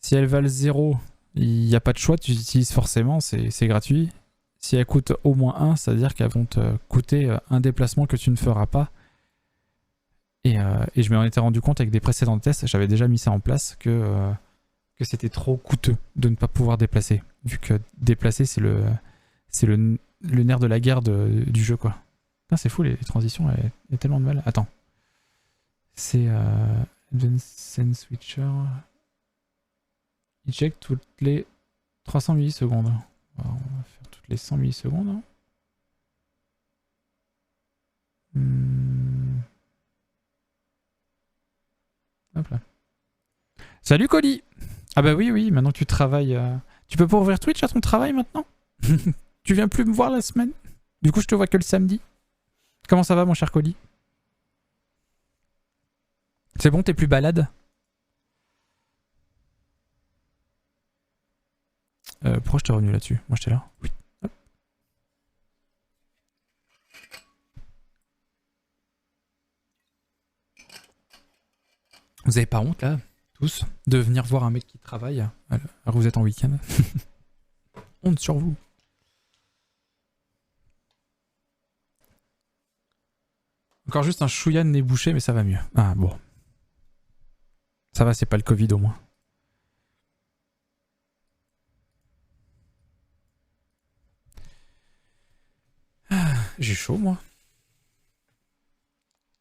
si elles valent 0, il n'y a pas de choix, tu les utilises forcément, c'est gratuit. Si elles coûtent au moins 1, c'est-à-dire qu'elles vont te coûter un déplacement que tu ne feras pas. Et je m'en étais rendu compte avec des précédents tests, j'avais déjà mis ça en place, que c'était trop coûteux de ne pas pouvoir déplacer. Vu que déplacer, c'est le nerf de la guerre du jeu, quoi. C'est fou, les transitions, il y a tellement de mal. Attends. C'est Advanced Switcher. Il check toutes les 300 millisecondes. Alors, on va faire toutes les 100 millisecondes. Hein. Hop là. Salut Colis. Ah bah oui, maintenant que tu travailles... Tu peux pas ouvrir Twitch à ton travail maintenant? Tu viens plus me voir la semaine? Du coup, je te vois que le samedi. Comment ça va, mon cher Colis? C'est bon, t'es plus balade? Pourquoi je t'ai revenu là-dessus? Moi, j'étais là. Oui. Hop. Vous avez pas honte, là, tous, de venir voir un mec qui travaille alors que vous êtes en week-end? Honte sur vous. Encore juste un chouïa de nez bouché, mais ça va mieux. Ah, bon. Ça va, c'est pas le Covid au moins. J'ai chaud, moi.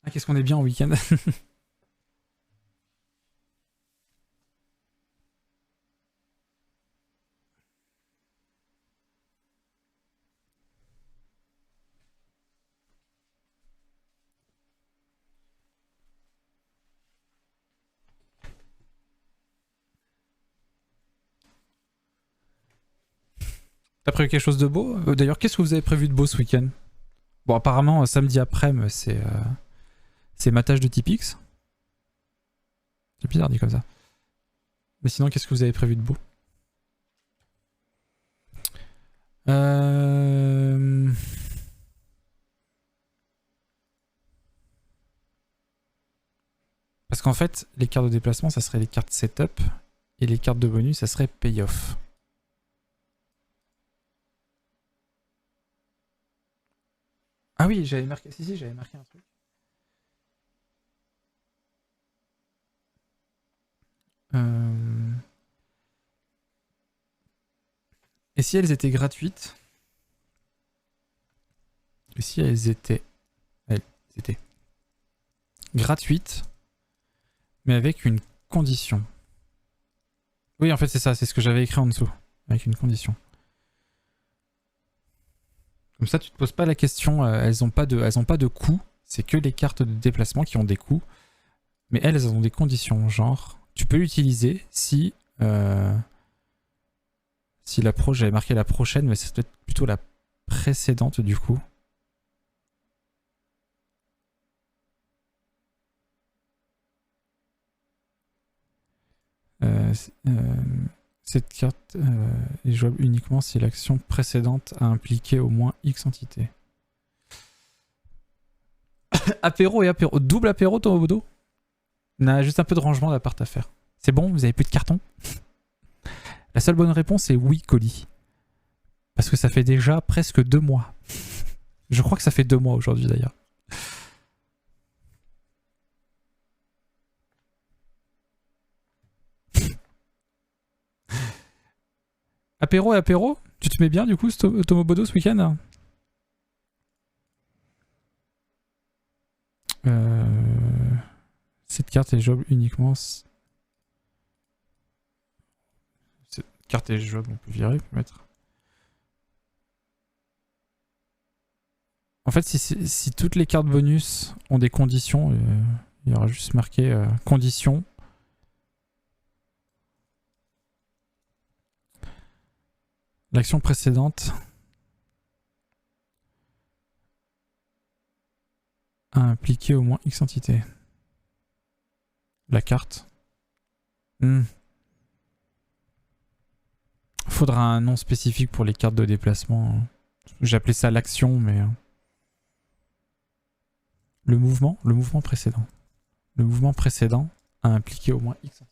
Ah, qu'est-ce qu'on est bien en week-end. T'as prévu quelque chose de beau? D'ailleurs, qu'est-ce que vous avez prévu de beau ce week-end? Bon, apparemment, samedi après-midi, c'est matage de Tipix. C'est bizarre dit comme ça. Mais sinon, qu'est-ce que vous avez prévu de beau? qu'en fait, les cartes de déplacement, ça serait les cartes setup, et les cartes de bonus, ça serait payoff. Ah oui, j'avais marqué. Si, j'avais marqué un truc. Et si elles étaient gratuites? Et si elles étaient gratuites, mais avec une condition? Oui, en fait, c'est ça, c'est ce que j'avais écrit en dessous, avec une condition. Comme ça, tu te poses pas la question, elles ont pas de coût, c'est que les cartes de déplacement qui ont des coûts, mais elles ont des conditions, genre, tu peux l'utiliser si j'avais marqué la prochaine, mais c'est peut-être plutôt la précédente du coup. Cette carte est jouable uniquement si l'action précédente a impliqué au moins X entités. Apéro et apéro. Double apéro, Tomobodo? On a juste un peu de rangement d'appart à faire. C'est bon, vous avez plus de cartons? La seule bonne réponse est oui, colis. Parce que ça fait déjà presque 2 mois. Je crois que ça fait 2 mois aujourd'hui d'ailleurs. Apéro et apéro? Tu te mets bien du coup, Tomobodo, ce week-end? Cette carte est jouable uniquement. Cette carte est jouable, on peut virer, on peut mettre. En fait, si toutes les cartes bonus ont des conditions, il y aura juste marqué conditions. L'action précédente a impliqué au moins X entités. La carte. Faudra un nom spécifique pour les cartes de déplacement. J'ai appelé ça l'action, mais... Le mouvement précédent. Le mouvement précédent a impliqué au moins X entités.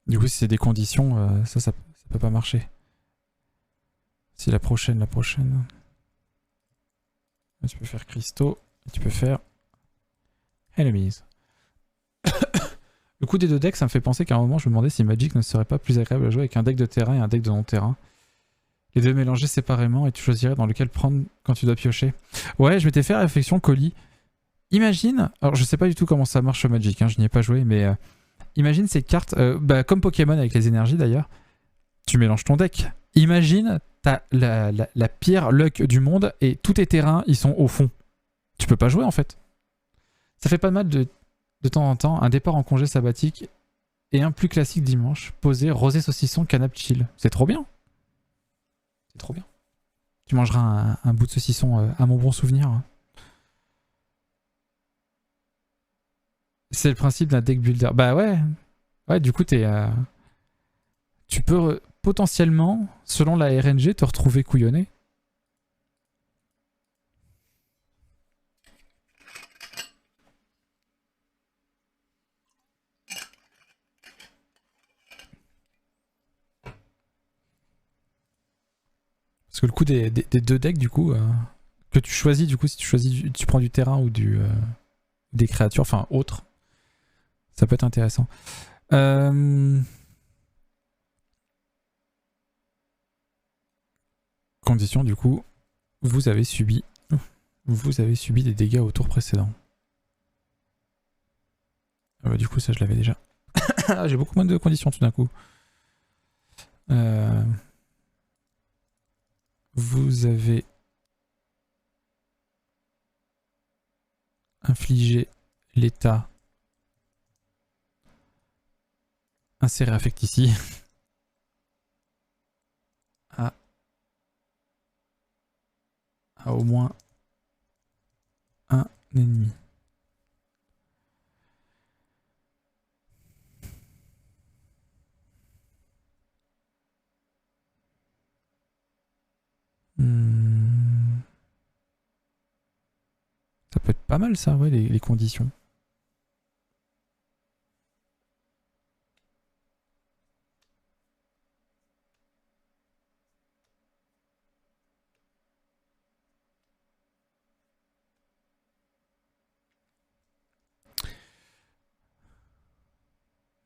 Du coup, si c'est des conditions, ça peut pas marcher. Si la prochaine. Là, tu peux faire cristaux, et tu peux faire enemies. Le coup des 2 decks, ça me fait penser qu'à un moment, je me demandais si Magic ne serait pas plus agréable à jouer avec un deck de terrain et un deck de non-terrain. Les deux mélangés séparément et tu choisirais dans lequel prendre quand tu dois piocher. Ouais, je m'étais fait la réflexion, Colis. Imagine, alors je sais pas du tout comment ça marche au Magic, je n'y ai pas joué, mais imagine ces cartes, comme Pokémon avec les énergies d'ailleurs, tu mélanges ton deck. Imagine, t'as la pire luck du monde et tous tes terrains, ils sont au fond. Tu peux pas jouer en fait. Ça fait pas mal de temps en temps, un départ en congé sabbatique et un plus classique dimanche, posé, rosé saucisson, canap chill. C'est trop bien. C'est trop bien. Tu mangeras un bout de saucisson à mon bon souvenir. C'est le principe d'un deck builder. Bah ouais. Ouais, du coup, tu peux potentiellement, selon la RNG, te retrouver couillonné. Parce que le coup des 2 decks, du coup, que tu choisis, du coup, si tu prends du terrain ou des créatures, enfin autres, ça peut être intéressant. Condition, du coup, vous avez subi des dégâts au tour précédent. Du coup, ça, je l'avais déjà. J'ai beaucoup moins de conditions tout d'un coup. Vous avez infligé l'état. Inséré affect ici. à au moins un ennemi. Hmm. Ça peut être pas mal ça, ouais, les conditions.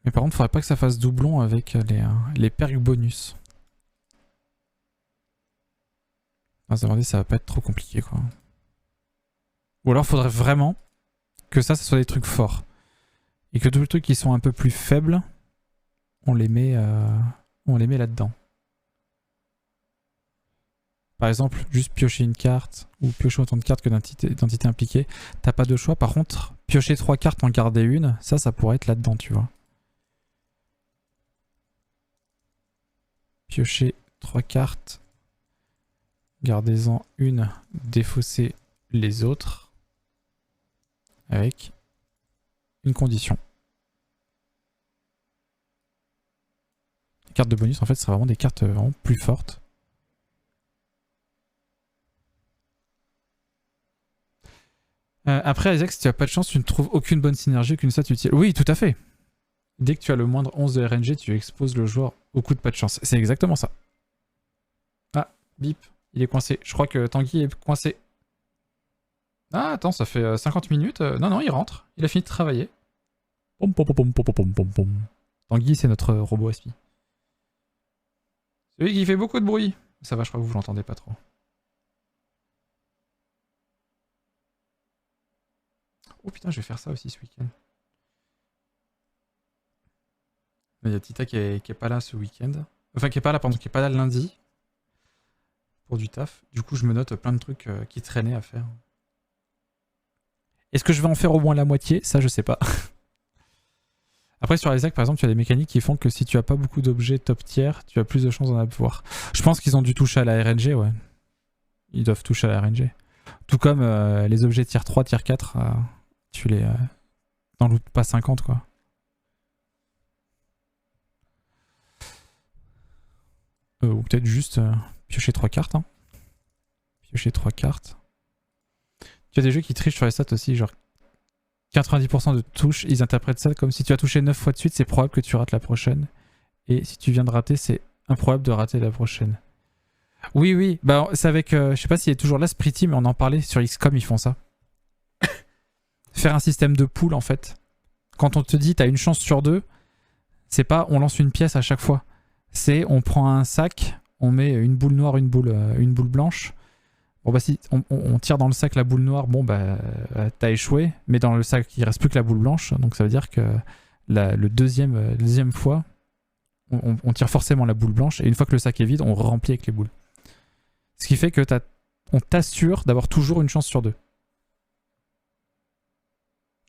Mais par contre, faudrait pas que ça fasse doublon avec les perks bonus. Ah, ça va pas être trop compliqué quoi. Ou alors faudrait vraiment que ça soit des trucs forts. Et que tous les trucs qui sont un peu plus faibles, on les met là-dedans. Par exemple, juste piocher une carte ou piocher autant de cartes que d'entités impliquées. T'as pas de choix. Par contre, piocher 3 cartes, en garder une, ça pourrait être là-dedans, tu vois. Piocher 3 cartes, gardez-en une, défaussez les autres avec une condition. Les cartes de bonus, en fait, ce sera vraiment des cartes vraiment plus fortes. Après, Isaac, si tu as pas de chance, tu ne trouves aucune bonne synergie, aucune stat utile. Oui, tout à fait. Dès que tu as le moindre 11 de RNG, tu exposes le joueur au coup de pas de chance. C'est exactement ça. Ah, bip, il est coincé. Je crois que Tanguy est coincé. Ah, attends, ça fait 50 minutes. Non, non, il rentre. Il a fini de travailler. Pom, pom, pom, pom, pom, pom, pom. Tanguy, c'est notre robot SP. Celui qui fait beaucoup de bruit. Ça va, je crois que vous l'entendez pas trop. Oh putain, je vais faire ça aussi ce week-end. Il y a Tita qui est pas là ce week-end. Enfin, qui est pas là, pardon, qui est pas là le lundi. Pour du taf. Du coup, je me note plein de trucs qui traînaient à faire. Est-ce que je vais en faire au moins la moitié? Ça, je sais pas. Après, sur Isaac, par exemple, tu as des mécaniques qui font que si tu as pas beaucoup d'objets top tier, tu as plus de chances d'en avoir. Je pense qu'ils ont dû toucher à la RNG, ouais. Ils doivent toucher à la RNG. Tout comme les objets tier 3, tier 4, tu les... t'en loot pas 50, quoi. Ou peut-être juste piocher 3 cartes. Hein. Piocher 3 cartes. Tu as des jeux qui trichent sur les stats aussi, genre 90% de touches, ils interprètent ça comme si tu as touché 9 fois de suite, c'est probable que tu rates la prochaine. Et si tu viens de rater, c'est improbable de rater la prochaine. Oui, oui, bah c'est avec, je sais pas s'il est toujours là, Spritty, mais on en parlait, sur XCOM, ils font ça. Faire un système de pool, en fait. Quand on te dit t'as une chance sur deux, c'est pas on lance une pièce à chaque fois. C'est on prend un sac, on met une boule noire, une boule blanche. Bon bah si on tire dans le sac la boule noire, bon bah t'as échoué, mais dans le sac il reste plus que la boule blanche, donc ça veut dire que le deuxième fois, on tire forcément la boule blanche, et une fois que le sac est vide, on remplit avec les boules. Ce qui fait que on t'assure d'avoir toujours une chance sur deux.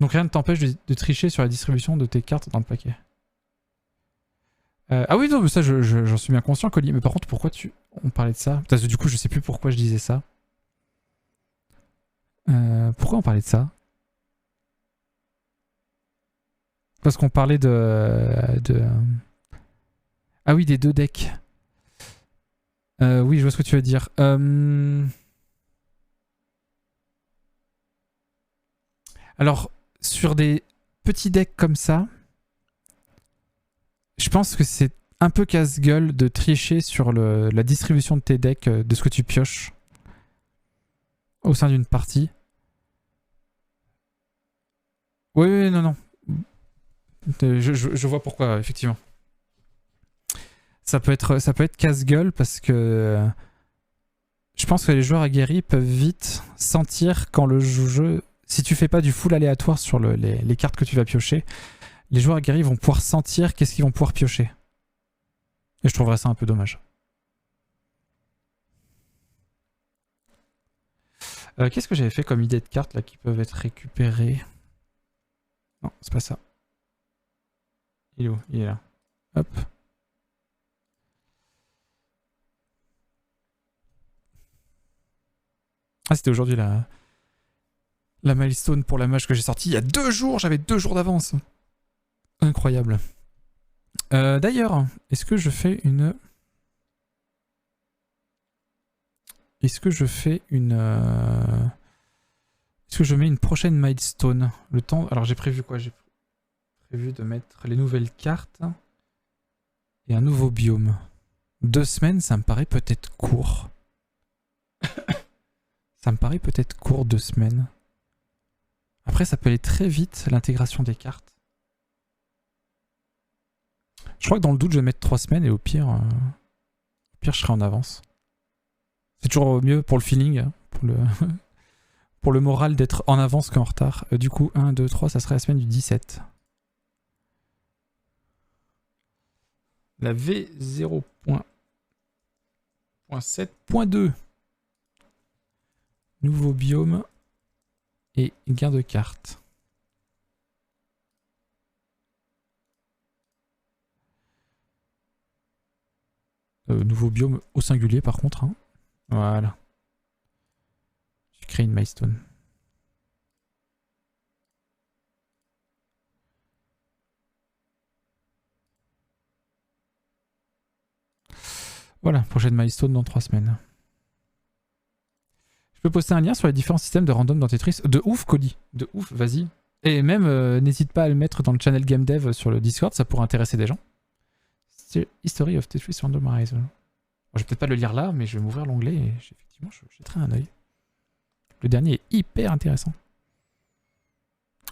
Donc rien ne t'empêche de tricher sur la distribution de tes cartes dans le paquet. Ah oui, non, mais ça j'en suis bien conscient, Collier, mais par contre pourquoi on parlait de ça? Parce que du coup je sais plus pourquoi je disais ça. Pourquoi on parlait de ça? Parce qu'on parlait Ah oui, des deux decks. Oui, je vois ce que tu veux dire. Alors, sur des petits decks comme ça, je pense que c'est un peu casse-gueule de tricher sur la distribution de tes decks, de ce que tu pioches au sein d'une partie. Oui, oui, non, non. Je vois pourquoi, effectivement. Ça peut être casse-gueule parce que je pense que les joueurs aguerris peuvent vite sentir quand le jeu... Si tu fais pas du full aléatoire sur les cartes que tu vas piocher, les joueurs aguerris vont pouvoir sentir qu'est-ce qu'ils vont pouvoir piocher. Et je trouverais ça un peu dommage. Qu'est-ce que j'avais fait comme idée de cartes là qui peuvent être récupérées? Non, c'est pas ça. Il est où? Il est là. Hop. Ah, c'était aujourd'hui la milestone pour la mage que j'ai sortie il y a 2 jours. J'avais 2 jours d'avance. Incroyable. D'ailleurs, est-ce que je fais une Est-ce que je fais une... Est-ce que je mets une prochaine milestone? Le temps... Alors j'ai prévu quoi? J'ai prévu de mettre les nouvelles cartes et un nouveau biome. 2 semaines, ça me paraît peut-être court. Ça me paraît peut-être court, 2 semaines. Après, ça peut aller très vite, l'intégration des cartes. Je crois que dans le doute, je vais mettre 3 semaines et au pire, je serai en avance. C'est toujours mieux pour le feeling, hein, pour le moral d'être en avance qu'en retard. Du coup, 1, 2, 3, ça serait la semaine du 17. La V0.7.2. Nouveau biome et gain de cartes. Nouveau biome au singulier par contre. Hein. Voilà. Je crée une milestone. Voilà, prochaine milestone dans 3 semaines. Je peux poster un lien sur les différents systèmes de random dans Tetris. De ouf, Cody. De ouf, vas-y. Et même, n'hésite pas à le mettre dans le channel Game Dev sur le Discord, ça pourrait intéresser des gens. History of Tetris Randomizer. Bon, je vais peut-être pas le lire là, mais je vais m'ouvrir l'onglet et effectivement, je jetterai un œil. Le dernier est hyper intéressant.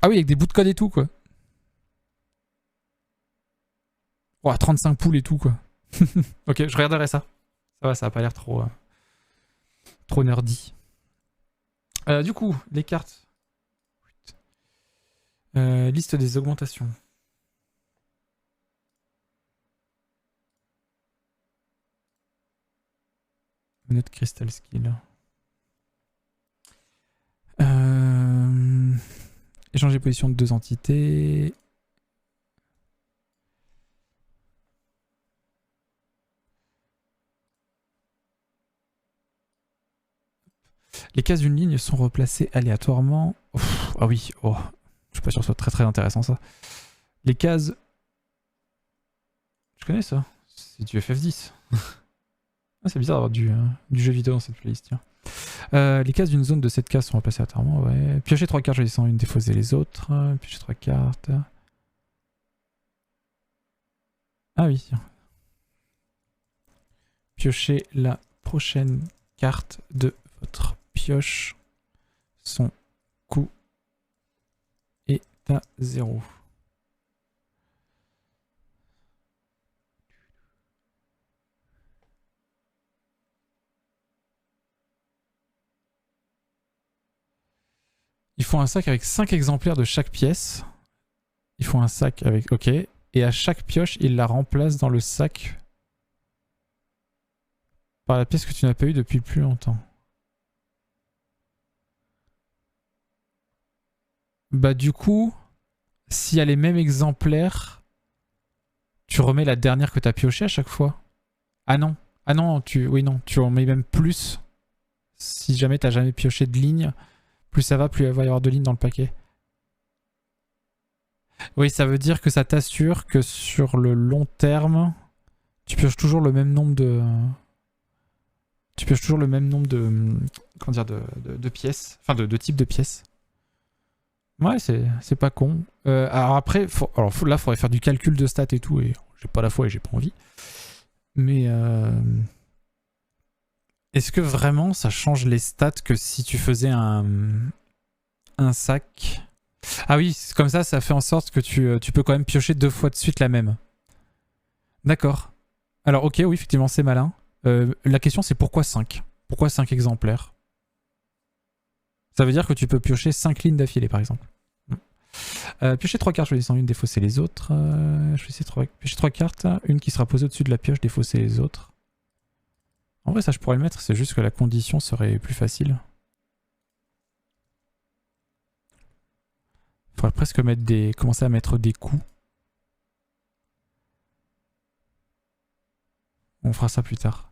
Ah oui, avec des bouts de code et tout, quoi. Oh, 35 poules et tout, quoi. Ok, je regarderai ça. Ça va, ça a pas l'air trop nerdy. Du coup, les cartes. Liste des augmentations. Note Crystal Skill. Échanger position de 2 entités. Les cases d'une ligne sont replacées aléatoirement. Ouf, ah oui, oh, je suis pas sûr que ce soit très très intéressant ça. Les cases... Je connais ça. C'est du FF10. Ah, c'est bizarre d'avoir du jeu vidéo dans cette playlist. Tiens. Les cases d'une zone de cette case sont replacées aléatoirement. Ouais. Piocher 3 cartes choisissant une, défausser les autres. Piocher 3 cartes. Ah oui. Piocher la prochaine carte de votre pioche. Son coût est à 0. Ils font un sac avec 5 exemplaires de chaque pièce. Ils font un sac avec... Ok. Et à chaque pioche, ils la remplacent dans le sac par la pièce que tu n'as pas eue depuis plus longtemps. Bah du coup, s'il y a les mêmes exemplaires, tu remets la dernière que tu as piochée à chaque fois. Ah non. Ah non, oui non, tu en mets même plus. Si jamais tu n'as jamais pioché de ligne, plus ça va, plus il va y avoir de lignes dans le paquet. Oui, ça veut dire que ça t'assure que sur le long terme, tu pioches toujours le même nombre de... Tu pioches toujours le même nombre de... Comment dire, de pièces. Enfin, de types de pièces. Ouais, c'est pas con. Alors après, là, il faudrait faire du calcul de stats et tout, et j'ai pas la foi et j'ai pas envie. Mais... Est-ce que vraiment ça change les stats que si tu faisais un sac? Ah oui, comme ça fait en sorte que tu peux quand même piocher 2 fois de suite la même. D'accord. Alors ok, oui, effectivement, c'est malin. La question c'est pourquoi 5? Pourquoi 5 exemplaires? Ça veut dire que tu peux piocher 5 lignes d'affilée, par exemple. Piocher 3 cartes, choisissant une, défausser les autres. Piocher 3 cartes, une qui sera posée au-dessus de la pioche, défausser les autres. En vrai, ça je pourrais le mettre, c'est juste que la condition serait plus facile. Faudrait presque commencer à mettre des coups. On fera ça plus tard.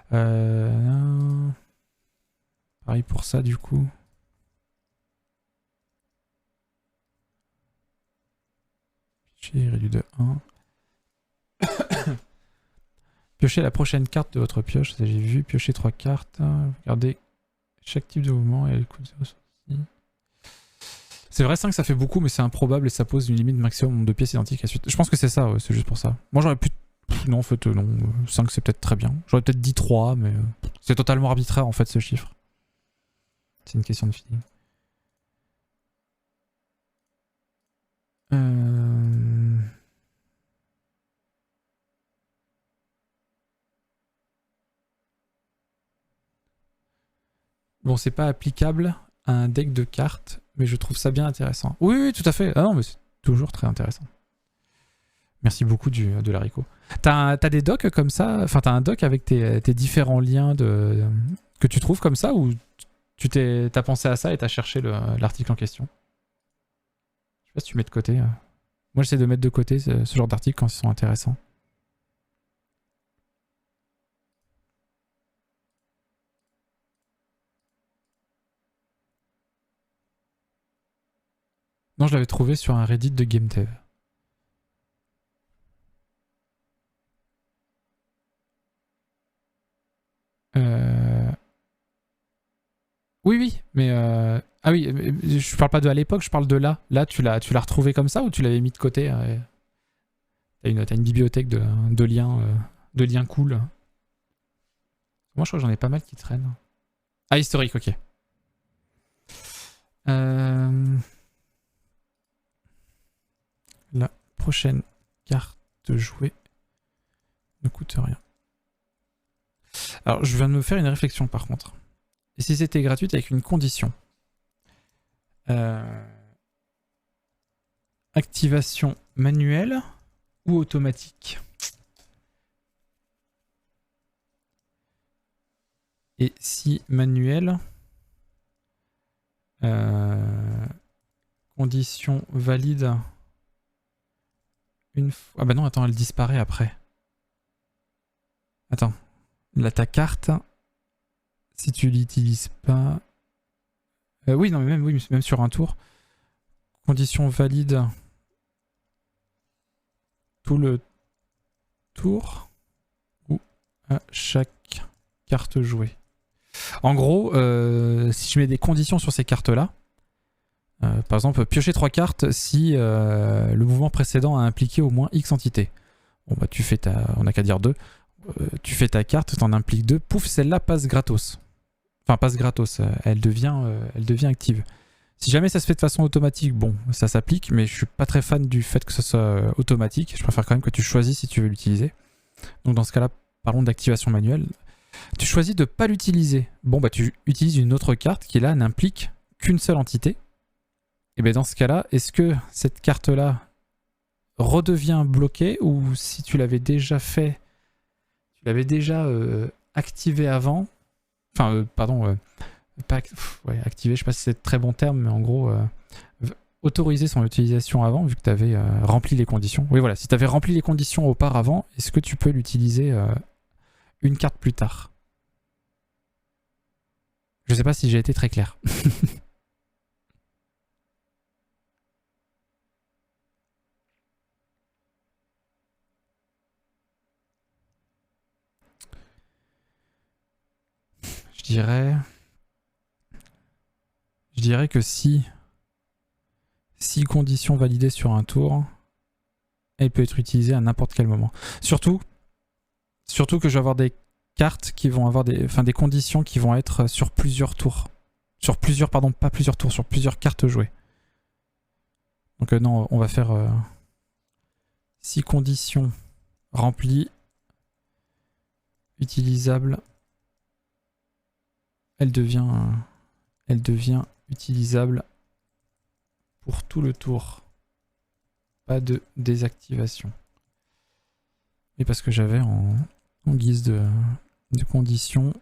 Pareil pour ça du coup. J'ai réduit de 1. Piochez la prochaine carte de votre pioche. Ça, j'ai vu. Piochez 3 cartes. Regardez chaque type de mouvement et le coup de 0 sorti. C'est vrai, 5 ça fait beaucoup, mais c'est improbable et ça pose une limite maximum de pièces identiques à suite. Je pense que c'est ça, ouais, c'est juste pour ça. Moi j'aurais pu. Non, en fait, non. 5 c'est peut-être très bien. J'aurais peut-être dit 3, mais c'est totalement arbitraire en fait ce chiffre. C'est une question de feeling. Bon, c'est pas applicable à un deck de cartes, mais je trouve ça bien intéressant. Oui, oui, tout à fait. Ah non, mais c'est toujours très intéressant. Merci beaucoup de l'haricot. T'as des docs comme ça, enfin t'as un doc avec tes différents liens que tu trouves comme ça, ou t'as pensé à ça et t'as cherché l'article en question? Je sais pas si tu mets de côté. Moi j'essaie de mettre de côté ce genre d'articles quand ils sont intéressants. Non, je l'avais trouvé sur un Reddit de GameTev. Oui, oui, mais ah oui, je parle pas de à l'époque, je parle de là. Là, tu l'as retrouvé comme ça ou tu l'avais mis de côté? T'as une bibliothèque de liens cool. Moi, je crois que j'en ai pas mal qui traînent. Ah, historique, ok. La prochaine carte jouée ne coûte rien. Alors, je viens de me faire une réflexion par contre. Et si c'était gratuit avec une condition? Activation manuelle ou automatique? Et si manuelle, condition valide une fois. Ah bah non, attends, elle disparaît après. Attends. Là, ta carte, si tu l'utilises pas. Oui, non, mais même sur un tour. Condition valide tout le tour ou à chaque carte jouée. En gros, si je mets des conditions sur ces cartes-là, par exemple, piocher 3 cartes si le mouvement précédent a impliqué au moins X entités. Bon, bah, tu fais on n'a qu'à dire 2. Tu fais ta carte, t'en impliques 2. Pouf, celle-là passe gratos. Enfin, passe gratos. Elle devient active. Si jamais ça se fait de façon automatique, bon, ça s'applique, mais je suis pas très fan du fait que ce soit automatique. Je préfère quand même que tu choisisses si tu veux l'utiliser. Donc dans ce cas-là, parlons d'activation manuelle. Tu choisis de pas l'utiliser. Bon, bah tu utilises une autre carte qui là n'implique qu'une seule entité. Et bien dans ce cas-là, est-ce que cette carte-là redevient bloquée, ou si tu l'avais déjà fait, tu l'avais déjà activé avant, enfin pas activé, je sais pas si c'est de très bon terme, mais en gros autoriser son utilisation avant, vu que tu avais rempli les conditions. Oui voilà, si tu avais rempli les conditions auparavant, est-ce que tu peux l'utiliser une carte plus tard? Je sais pas si j'ai été très clair. Je dirais que si conditions validées sur un tour, elle peut être utilisée à n'importe quel moment. Surtout que je vais avoir des cartes qui vont avoir des conditions qui vont être sur plusieurs tours. Sur plusieurs cartes jouées. Donc non, on va faire si conditions remplies, utilisable, elle devient utilisable pour tout le tour. Pas de désactivation. Et parce que j'avais en guise de condition,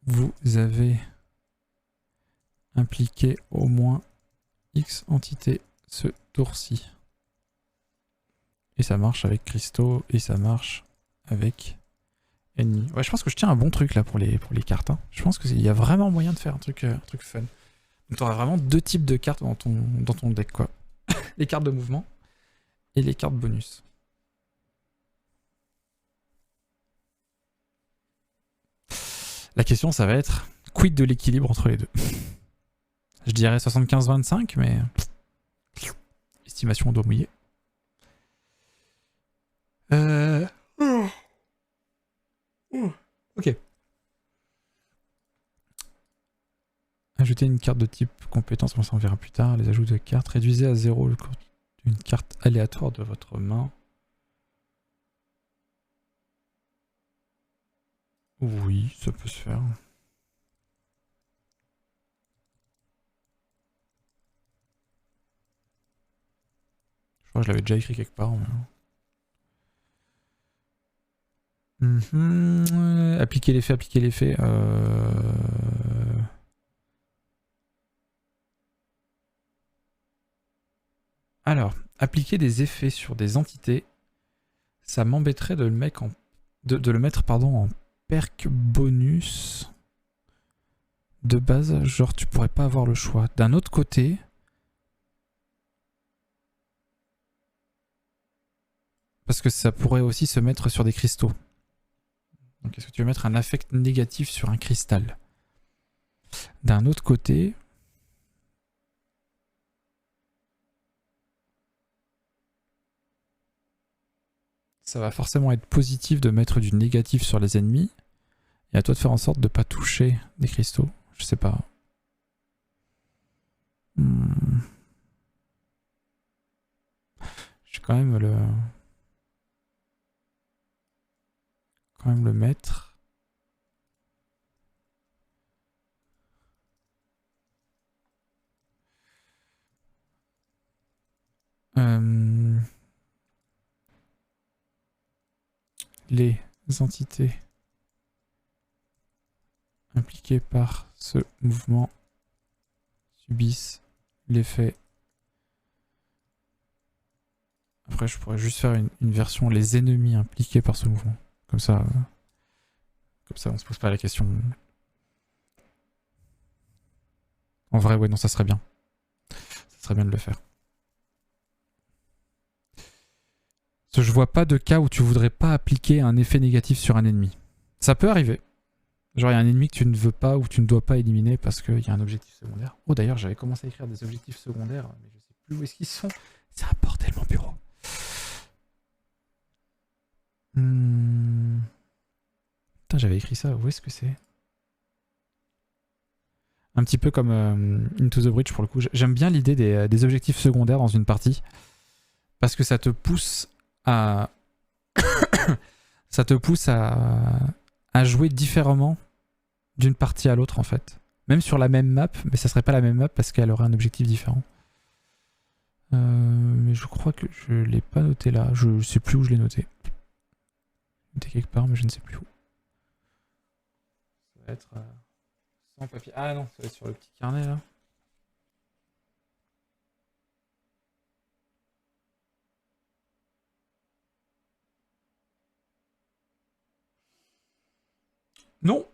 vous avez impliqué au moins X entités ce tour-ci. Et ça marche avec Christo, et ça marche avec Ennemi. Ouais, je pense que je tiens un bon truc là pour les cartes. Hein. Je pense qu'il y a vraiment moyen de faire un truc fun. Donc tu auras vraiment 2 types de cartes dans ton deck, quoi. Les cartes de mouvement et les cartes bonus. La question, ça va être quid de l'équilibre entre les deux. Je dirais 75-25, mais estimation au doigt mouillé. Ok. Ajouter une carte de type compétence, on s'en verra plus tard. Les ajouts de cartes. Réduisez à 0 le coût d'une carte aléatoire de votre main. Oui, ça peut se faire. Je crois que je l'avais déjà écrit quelque part. Mais... appliquer l'effet, appliquer l'effet. Alors, appliquer des effets sur des entités, ça m'embêterait de le mettre en perk bonus de base. Genre, tu pourrais pas avoir le choix. D'un autre côté, parce que ça pourrait aussi se mettre sur des cristaux. Donc, est-ce que tu veux mettre un affect négatif sur un cristal? D'un autre côté, ça va forcément être positif de mettre du négatif sur les ennemis. Et à toi de faire en sorte de ne pas toucher des cristaux. Je sais pas. Je vais quand même le mettre. Les entités impliquées par ce mouvement subissent l'effet. Après, je pourrais juste faire une version les ennemis impliqués par ce mouvement. Comme ça, on se pose pas la question. En vrai, ouais, non, ça serait bien. Ça serait bien de le faire. Parce que je vois pas de cas où tu voudrais pas appliquer un effet négatif sur un ennemi. Ça peut arriver. Genre, il y a un ennemi que tu ne veux pas ou tu ne dois pas éliminer parce qu'il y a un objectif secondaire. Oh, d'ailleurs, j'avais commencé à écrire des objectifs secondaires, mais je sais plus où est-ce qu'ils sont. C'est un bordel, mon bureau. Putain, j'avais écrit ça. Où est-ce que c'est? Un petit peu comme Into the Breach, pour le coup. J'aime bien l'idée des objectifs secondaires dans une partie. Parce que ça te pousse à... ça te pousse à jouer différemment d'une partie à l'autre, en fait. Même sur la même map, mais ça serait pas la même map parce qu'elle aurait un objectif différent. Mais je crois que je l'ai pas noté là. Je sais plus où je l'ai noté. Noté quelque part, mais je ne sais plus où. Ça va être sans papier. Ah non, ça va être sur le petit carnet là. Non.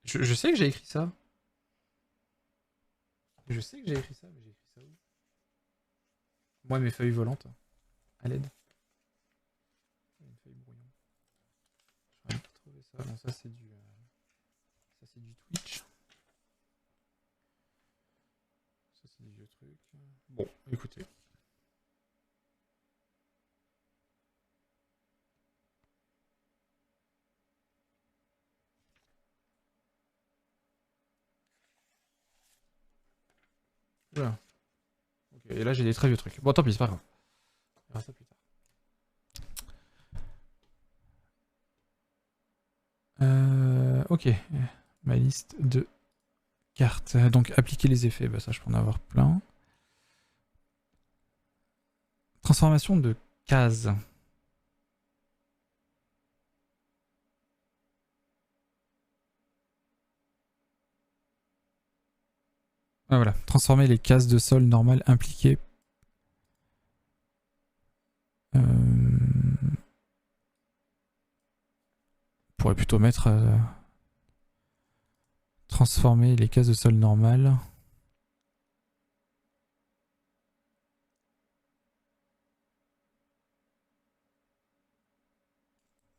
Je sais que j'ai écrit ça. Je sais que j'ai écrit ça, mais j'ai écrit ça où? Moi, mes feuilles volantes. À l'aide. Une feuille brouillon. Je vais retrouver ça. Non, ça c'est du Twitch. Ça c'est du vieux truc. Bon, écoutez. Oula. Ok, et là j'ai des très vieux trucs. Bon, tant pis, c'est pas grave. On verra ça plus tard. Ok, ma liste de cartes. Donc appliquer les effets, bah ça je peux en avoir plein. Transformation de cases. Ah voilà, transformer les cases de sol normales impliquées. On pourrait plutôt mettre transformer les cases de sol normales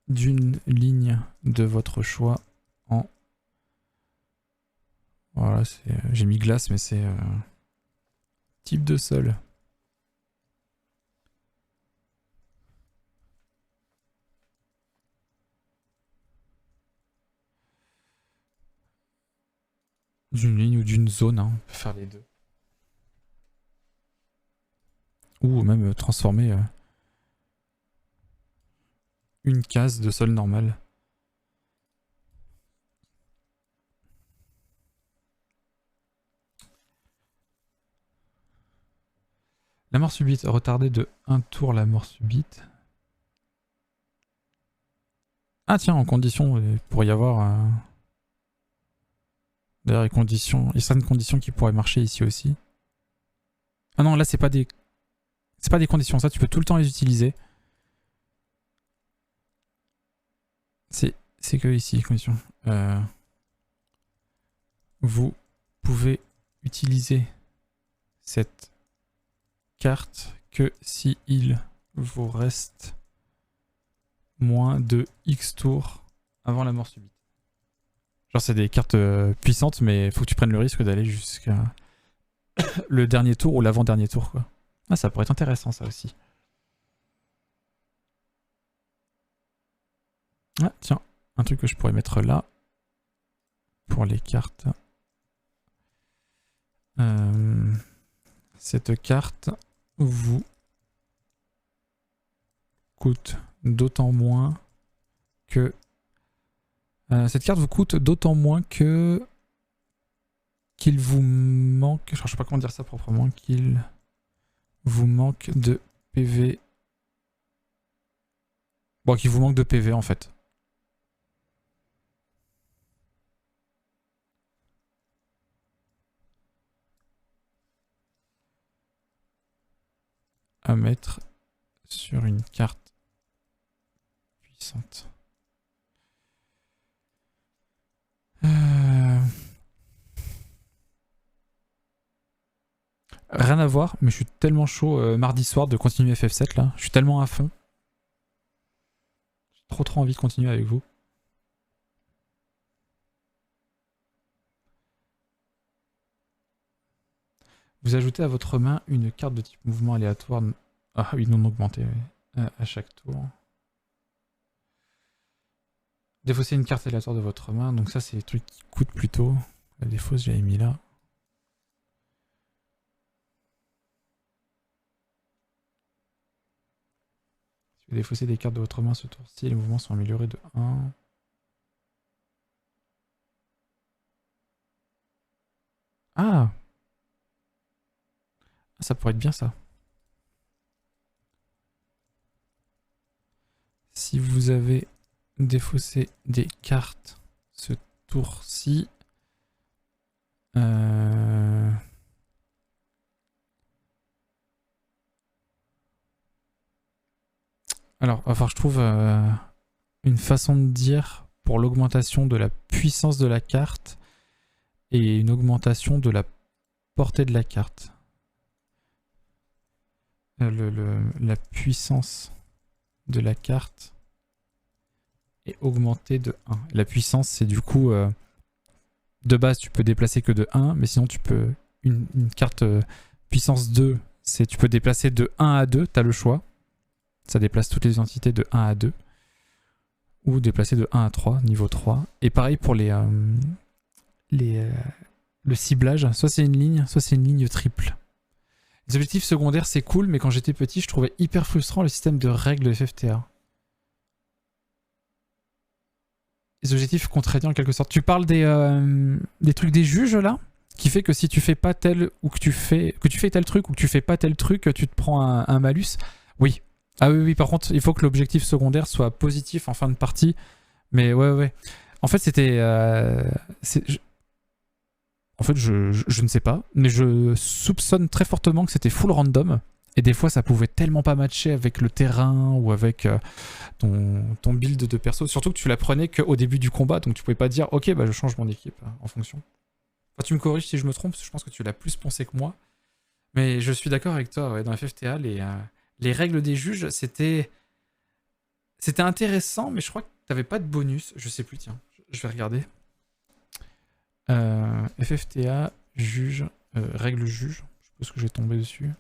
d'une ligne de votre choix en Voilà, j'ai mis glace, mais c'est type de sol. D'une ligne ou d'une zone, hein. On peut faire les deux. Ou même transformer une case de sol normal. La mort subite, retardée de 1 tour la mort subite. Ah tiens, en condition, il pourrait y avoir... D'ailleurs, il y a certaines conditions qui pourraient marcher ici aussi. Ah non, là, c'est pas des conditions, ça, tu peux tout le temps les utiliser. C'est que ici, conditions. Vous pouvez utiliser cette carte que si il vous reste moins de X tours avant la mort subite. Genre c'est des cartes puissantes, mais faut que tu prennes le risque d'aller jusqu'à le dernier tour ou l'avant-dernier tour, quoi. Ah, ça pourrait être intéressant, ça aussi. Ah, tiens, un truc que je pourrais mettre là pour les cartes. Cette carte vous coûte d'autant moins que... cette carte vous coûte d'autant moins que... qu'il vous manque... Je sais pas comment dire ça proprement. Qu'il vous manque de PV. Bon, qu'il vous manque de PV en fait. À mettre sur une carte puissante. Rien à voir, mais je suis tellement chaud mardi soir de continuer FF7 là. Je suis tellement à fond. J'ai trop envie de continuer avec vous. Vous ajoutez à votre main une carte de type mouvement aléatoire. Ah oui, non augmentée, oui. À chaque tour. Défausser une carte aléatoire de votre main. Donc ça, c'est les trucs qui coûtent plutôt. La défausse, j'avais mis là. Si vous défaussez des cartes de votre main ce tour-ci, les mouvements sont améliorés de 1. Ah! Ça pourrait être bien ça. Si vous avez défaussé des cartes ce tour-ci, alors, enfin, je trouve une façon de dire pour l'augmentation de la puissance de la carte et une augmentation de la portée de la carte. La puissance de la carte est augmentée de 1. La puissance, c'est du coup... de base, tu peux déplacer que de 1, mais sinon, tu peux... Une carte puissance 2, c'est tu peux déplacer de 1 à 2, tu as le choix. Ça déplace toutes les entités de 1 à 2. Ou déplacer de 1 à 3, niveau 3. Et pareil pour le ciblage, soit c'est une ligne triple. Les objectifs secondaires, c'est cool, mais quand j'étais petit, je trouvais hyper frustrant le système de règles de FFTA. Les objectifs contraignants en quelque sorte. Tu parles des trucs des juges là, qui fait que si tu fais pas tel ou que tu fais tel truc ou que tu fais pas tel truc, tu te prends un malus. Oui. Ah oui, par contre, il faut que l'objectif secondaire soit positif en fin de partie. Mais ouais. En fait, c'était... En fait, je ne sais pas, mais je soupçonne très fortement que c'était full random. Et des fois, ça pouvait tellement pas matcher avec le terrain ou avec ton build de perso. Surtout que tu l'apprenais qu'au début du combat, donc tu pouvais pas dire « Ok, bah je change mon équipe en fonction. » Enfin, tu me corriges si je me trompe, parce que je pense que tu l'as plus pensé que moi. Mais je suis d'accord avec toi, ouais, dans FFTA, les règles des juges, c'était intéressant, mais je crois que t'avais pas de bonus. Je sais plus, tiens, je vais regarder. FFTA, juge, règle juge. Je suppose que je vais tomber dessus.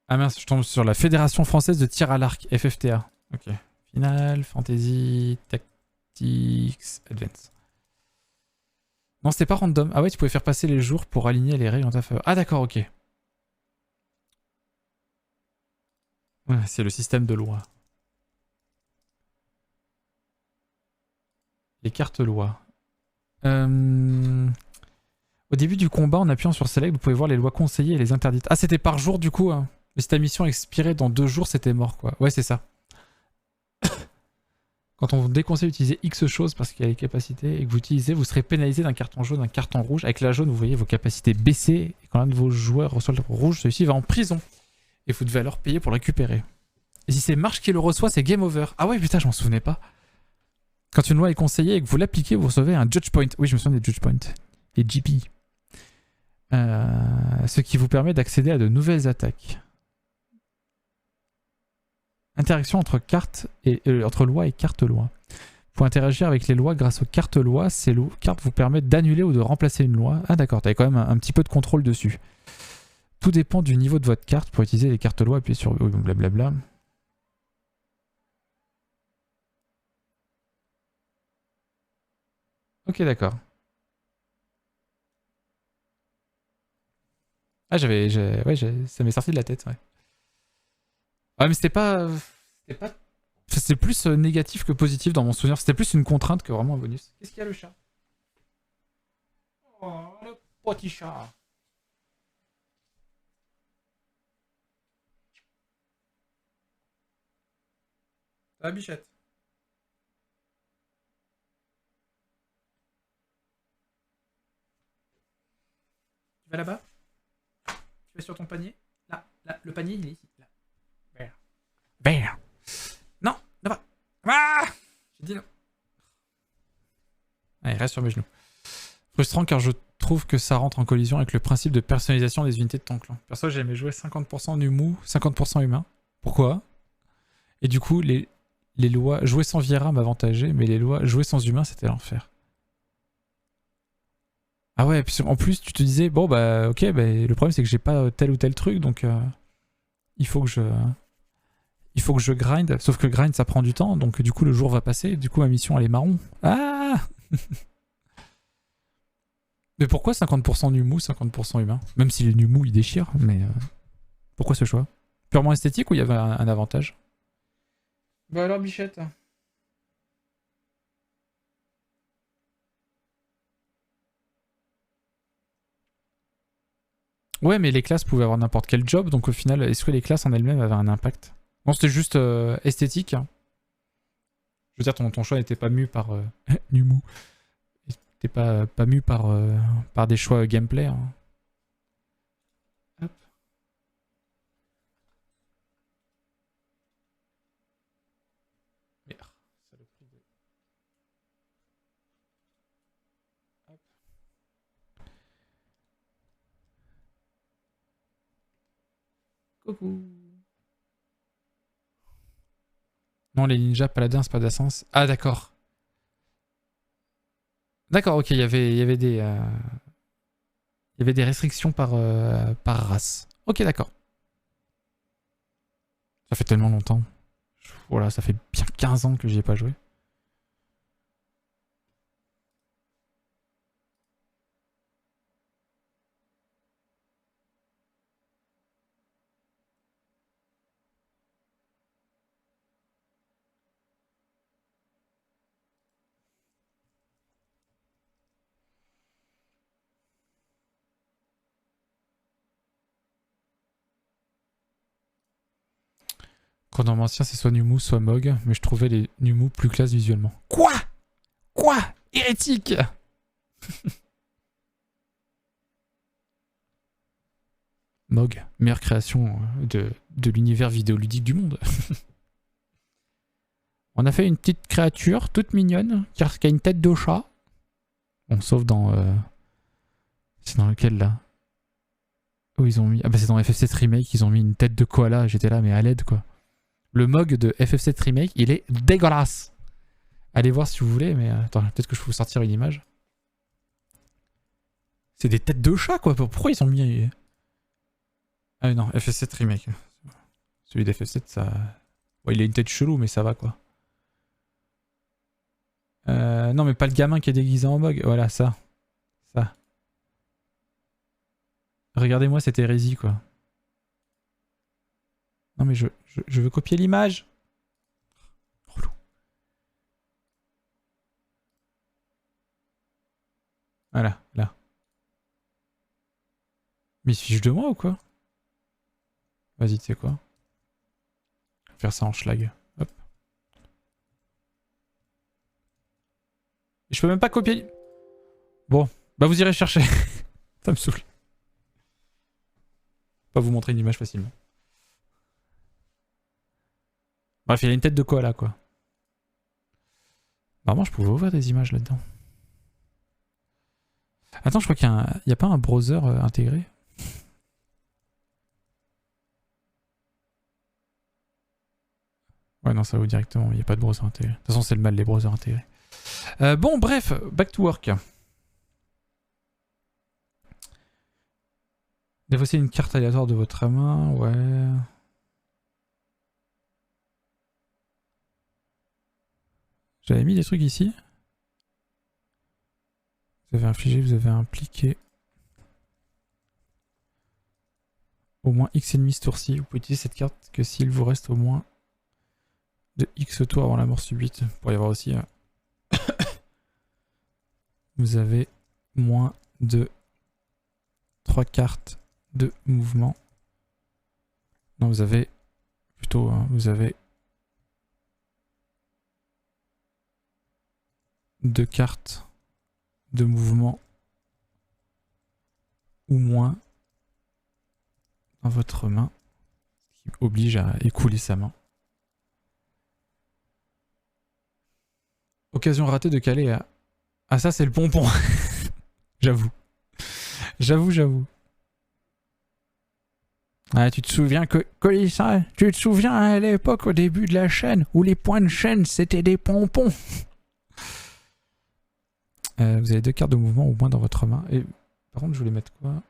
Ah mince, je tombe sur la Fédération Française de Tir à l'Arc, FFTA. Ok. Final, Fantasy, Tactics, Advance. Non, c'était pas random. Ah ouais, tu pouvais faire passer les jours pour aligner les règles en ta faveur. Ah d'accord, ok. Ouais, c'est le système de loi. Les cartes loi. Au début du combat, en appuyant sur Select, vous pouvez voir les lois conseillées et les interdites. Ah, c'était par jour du coup. Hein. Mais si ta mission expirait dans 2 jours, c'était mort quoi. Ouais, c'est ça. Quand on vous déconseille d'utiliser X choses parce qu'il y a les capacités et que vous utilisez, vous serez pénalisé d'un carton jaune, d'un carton rouge. Avec la jaune, vous voyez vos capacités baisser. Et quand l'un de vos joueurs reçoit le rouge, celui-ci va en prison. Et vous devez alors payer pour le récupérer. Et si c'est Marche qui le reçoit, c'est game over. Ah ouais, putain, je m'en souvenais pas. Quand une loi est conseillée et que vous l'appliquez, vous recevez un judge point. Oui, je me souviens des judge points. Les GP. Ce qui vous permet d'accéder à de nouvelles attaques. Interaction entre cartes et entre loi et carte loi. Pour interagir avec les lois grâce aux cartes lois, ces cartes vous permettent d'annuler ou de remplacer une loi. Ah d'accord, t'avais quand même un petit peu de contrôle dessus. Tout dépend du niveau de votre carte. Pour utiliser les cartes lois, appuyez sur blablabla. Ok, d'accord. Ah, ouais, ça m'est sorti de la tête, ouais. Ah, mais c'était pas. C'était plus négatif que positif dans mon souvenir. C'était plus une contrainte que vraiment un bonus. Qu'est-ce qu'il y a le chat? Oh, le petit chat. Ça va, Bichette? Tu vas là-bas? Tu vas sur ton panier? Là, le panier, il est ici. Là. Vert. Vert. Non, là-bas. Ah! J'ai dit non. Allez, reste sur mes genoux. Frustrant car je trouve que ça rentre en collision avec le principe de personnalisation des unités de ton clan. Perso, j'aimais jouer 50% Numu, 50% humain. Pourquoi? Et du coup, les lois jouer sans Viera m'avantageaient, mais les lois jouer sans humain, c'était l'enfer. Ah ouais, puis en plus, tu te disais, bon bah ok, bah, le problème c'est que j'ai pas tel ou tel truc, donc il faut que je grind. Sauf que grind ça prend du temps, donc du coup le jour va passer, du coup ma mission elle est marron. Ah Mais pourquoi 50% Numu, 50% humain? Même si les Numu ils déchirent, mais pourquoi ce choix? Purement esthétique ou il y avait un avantage? Bah alors Bichette. Ouais, mais les classes pouvaient avoir n'importe quel job, donc au final, est-ce que les classes en elles-mêmes avaient un impact? Non, c'était juste esthétique. Je veux dire, ton choix n'était pas mu par Numu. T'es pas mu par des choix gameplay. Hein. Hop. Merde. Saloperie de... Hop. Coucou. Non, les ninjas paladins, c'est pas d'essence. Ah, d'accord. D'accord, ok, il y avait des restrictions par race. Ok, d'accord. Ça fait tellement longtemps. Voilà, ça fait bien 15 ans que j'y ai pas joué. Chronomancien, c'est soit Numu, soit Mog, mais je trouvais les Numu plus classe visuellement. Quoi? Hérétique. Mog, meilleure création de l'univers vidéoludique du monde. On a fait une petite créature toute mignonne qui a une tête de chat. Bon, sauf dans... C'est dans lequel là? Oh, ils ont mis... Ah bah c'est dans FF7 Remake, ils ont mis une tête de koala. J'étais là, mais à l'aide quoi. Le Mog de FF7 Remake, il est dégueulasse. Allez voir si vous voulez, mais attends, peut-être que je peux vous sortir une image. C'est des têtes de chat, quoi. Pourquoi ils ont mis... Ah non, FF7 Remake. Celui d'FF7, ça... Ouais, il a une tête chelou, mais ça va, quoi. Non, mais pas le gamin qui est déguisé en bug. Voilà, ça. Ça. Regardez-moi cette hérésie, quoi. Non, mais je veux copier l'image. Relou. Voilà, là. Mais il se fiche de moi ou quoi? Vas-y, tu sais quoi? Je vais faire ça en schlag. Hop. Et je peux même pas copier. Bon, bah vous irez chercher. Ça me saoule. Pas vous montrer une image facilement. Bref, il a une tête de koala, quoi. Normalement, je pouvais ouvrir des images là-dedans. Attends, je crois qu'il y a pas un browser intégré. Ouais, non, ça vaut directement. Il n'y a pas de browser intégré. De toute façon, c'est le mal, les browsers intégrés. Bon, bref, back to work. Défausser une carte aléatoire de votre main, ouais. J'avais mis des trucs ici. Vous avez infligé, vous avez impliqué au moins X ennemis ce tour-ci. Vous pouvez utiliser cette carte que s'il vous reste au moins de X tours avant la mort subite. Pour y avoir aussi... vous avez moins de 3 cartes de mouvement. Non, vous avez... Plutôt, hein, vous avez 2 cartes de mouvement ou moins dans votre main, qui oblige à écouler sa main. Occasion ratée de caler à... Ah ça c'est le pompon. J'avoue. J'avoue. Ah, tu te souviens que Colissa, tu te souviens à l'époque au début de la chaîne où les points de chaîne c'était des pompons. Vous avez 2 cartes de mouvement au moins dans votre main. Et par contre je voulais mettre quoi?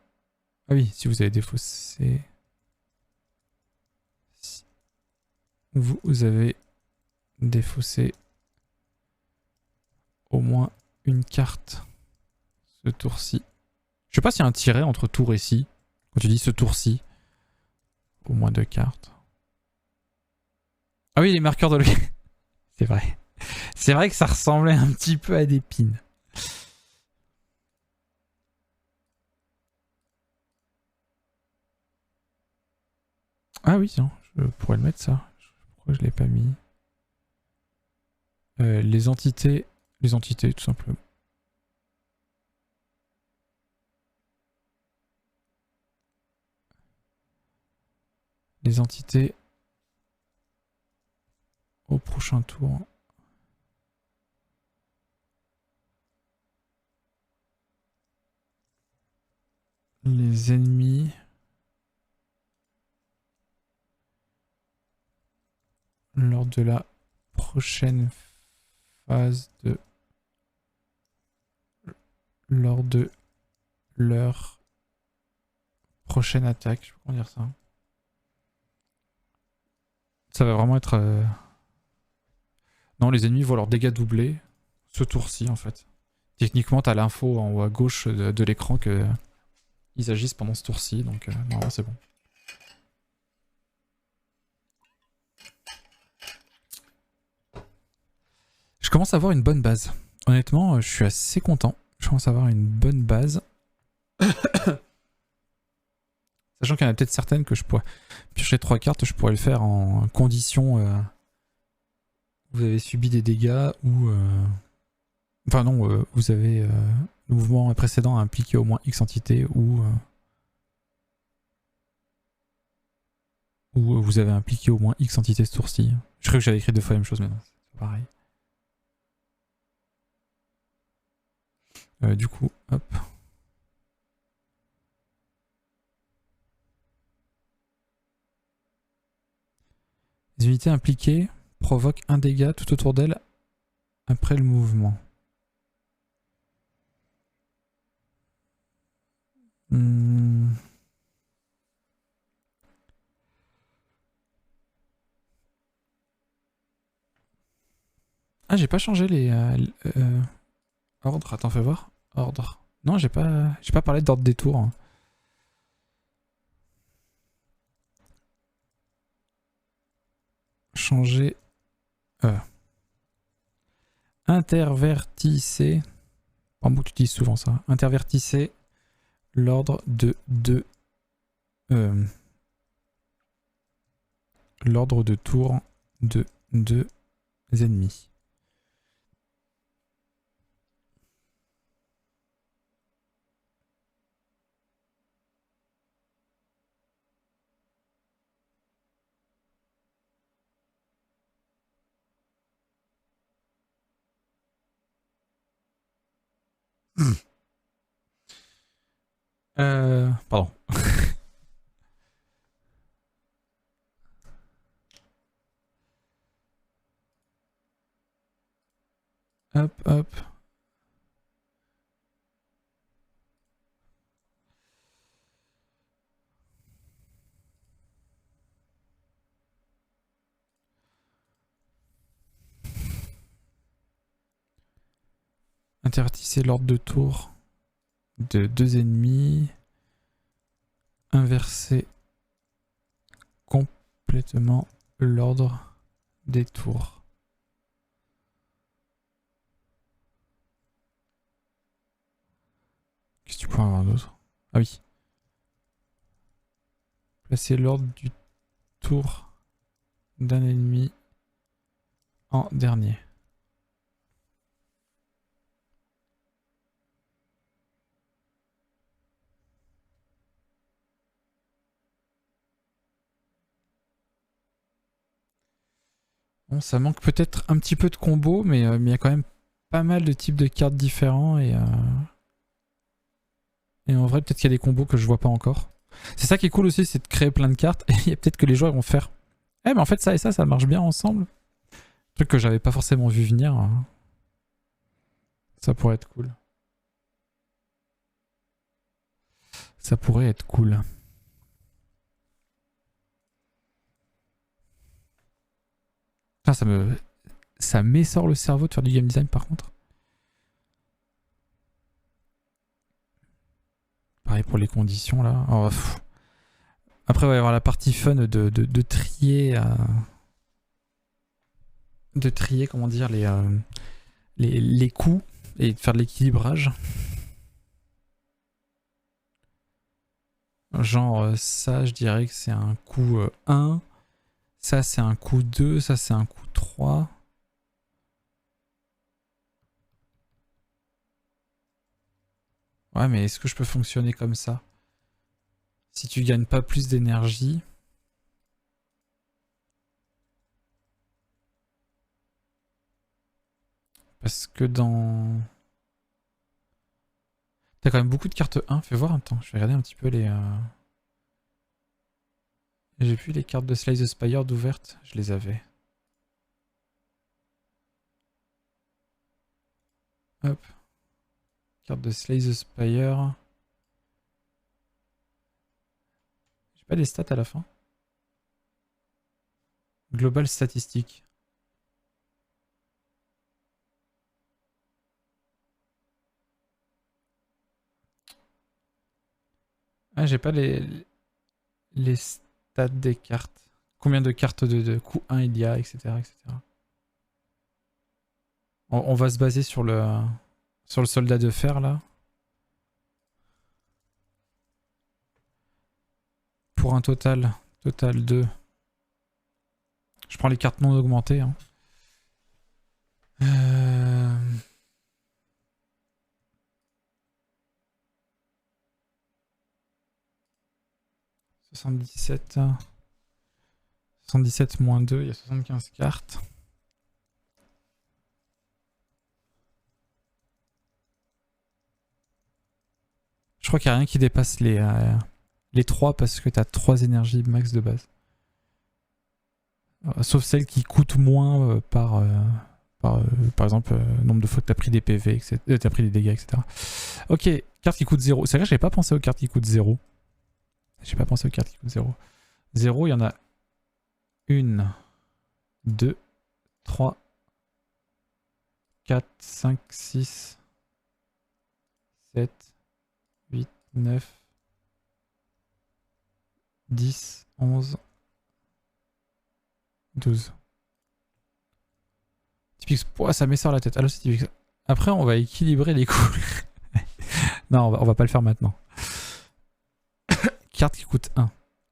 Ah oui, si vous avez défaussé... Si vous avez défaussé au moins une carte ce tour-ci. Je sais pas s'il y a un tiret entre tour et ci. Quand tu dis ce tour-ci. Au moins 2 cartes. Ah oui, les marqueurs de... C'est vrai. C'est vrai que ça ressemblait un petit peu à des pins. Ah oui, non, je pourrais le mettre ça. Pourquoi je l'ai pas mis? Les entités tout simplement. Les entités au prochain tour. Les ennemis lors de la prochaine phase de... Lors de leur prochaine attaque. Je peux comment dire ça? Ça va vraiment être... Non, les ennemis voient leurs dégâts doublés ce tour-ci en fait. Techniquement, t'as l'info en haut à gauche de l'écran que ils agissent pendant ce tour-ci, donc normalement c'est bon. Je commence à avoir une bonne base. Honnêtement, je suis assez content. Je commence à avoir une bonne base. Sachant qu'il y en a peut-être certaines que je pourrais piocher 3 cartes, je pourrais le faire en condition vous avez subi des dégâts ou enfin non, vous avez le mouvement précédent a impliqué au moins X entités ou vous avez impliqué au moins X entités ce tour-ci. Je crois que j'avais écrit 2 fois la même chose, mais non, c'est pareil. Du coup, hop. Les unités impliquées provoquent un dégât tout autour d'elles après le mouvement. Ah, j'ai pas changé les ordres. Attends, fais voir. Ordre. Non, j'ai pas parlé d'ordre des tours, hein. Changer. Intervertisser. En bout, tu utilises souvent ça. Intervertisser l'ordre de deux. L'ordre de tour de deux ennemis. Pardon. Hop, hop. Intervertissez l'ordre de tour de deux ennemis. Inversez complètement l'ordre des tours. Qu'est-ce que tu pourrais avoir d'autre? Ah oui. Placez l'ordre du tour d'un ennemi en dernier. Bon, ça manque peut-être un petit peu de combos, mais il y a quand même pas mal de types de cartes différents et en vrai, peut-être qu'il y a des combos que je vois pas encore. C'est ça qui est cool aussi, c'est de créer plein de cartes et il y a peut-être que les joueurs vont faire mais en fait ça et ça marche bien ensemble. Truc que j'avais pas forcément vu venir. Ça pourrait être cool. Ça pourrait être cool. Putain, ça m'essore le cerveau de faire du game design par contre. Pareil pour les conditions là. Oh, après, il va y avoir la partie fun de trier. De trier, comment dire, les coups et de faire de l'équilibrage. Genre, ça, je dirais que c'est un coup 1. Ça, c'est un coup 2. Ça, c'est un coup 3. Ouais, mais est-ce que je peux fonctionner comme ça? Si tu gagnes pas plus d'énergie. Parce que dans... T'as quand même beaucoup de cartes 1. Fais voir un temps. Je vais regarder un petit peu les... J'ai plus les cartes de Slay the Spire d'ouvertes. Je les avais. Hop. Carte de Slay the Spire. J'ai pas des stats à la fin. Global statistique. Ah, j'ai pas les stats des cartes. Combien de cartes de coup 1 il y a, etc. etc. On va se baser sur le soldat de fer là. Pour un total de... Je prends les cartes non augmentées. Hein. 77. 77 moins 2, il y a 75 cartes. Je crois qu'il n'y a rien qui dépasse les 3 parce que tu as 3 énergies max de base. Sauf celles qui coûtent moins par Par exemple, nombre de fois que t'as pris des PV, etc. T'as pris des dégâts, etc. Ok, carte qui coûte 0. C'est vrai que j'avais pas pensé aux cartes qui coûtent 0. J'ai pas pensé aux cartes qui coûtent 0. 0, il y en a 1, 2, 3, 4, 5, 6, 7, 8, 9, 10, 11, 12. Typique, oh, ça m'essore la tête. Alors c'est typique. Après, on va équilibrer les coups. Non, on va pas le faire maintenant. Carte qui coûte 1.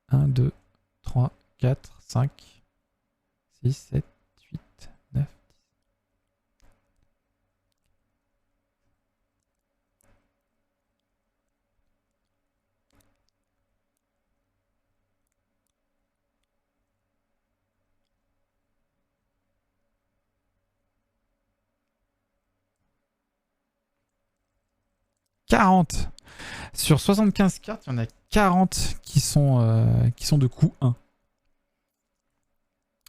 1, 2, 3, 4, 5, 6, 7, 8, 9, 10. « 40 ! Sur 75 cartes, il y en a 40 qui sont de coup 1.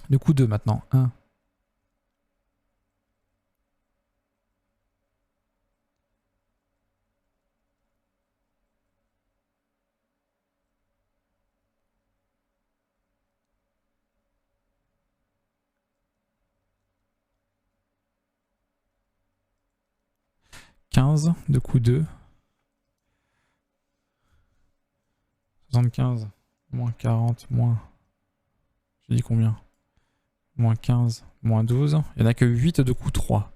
De coup 2 maintenant. 1. « 15 de coup 2. 75, moins 40, moins... J'ai dit combien? Moins 15, moins 12. Il n'y en a que 8 de coup 3.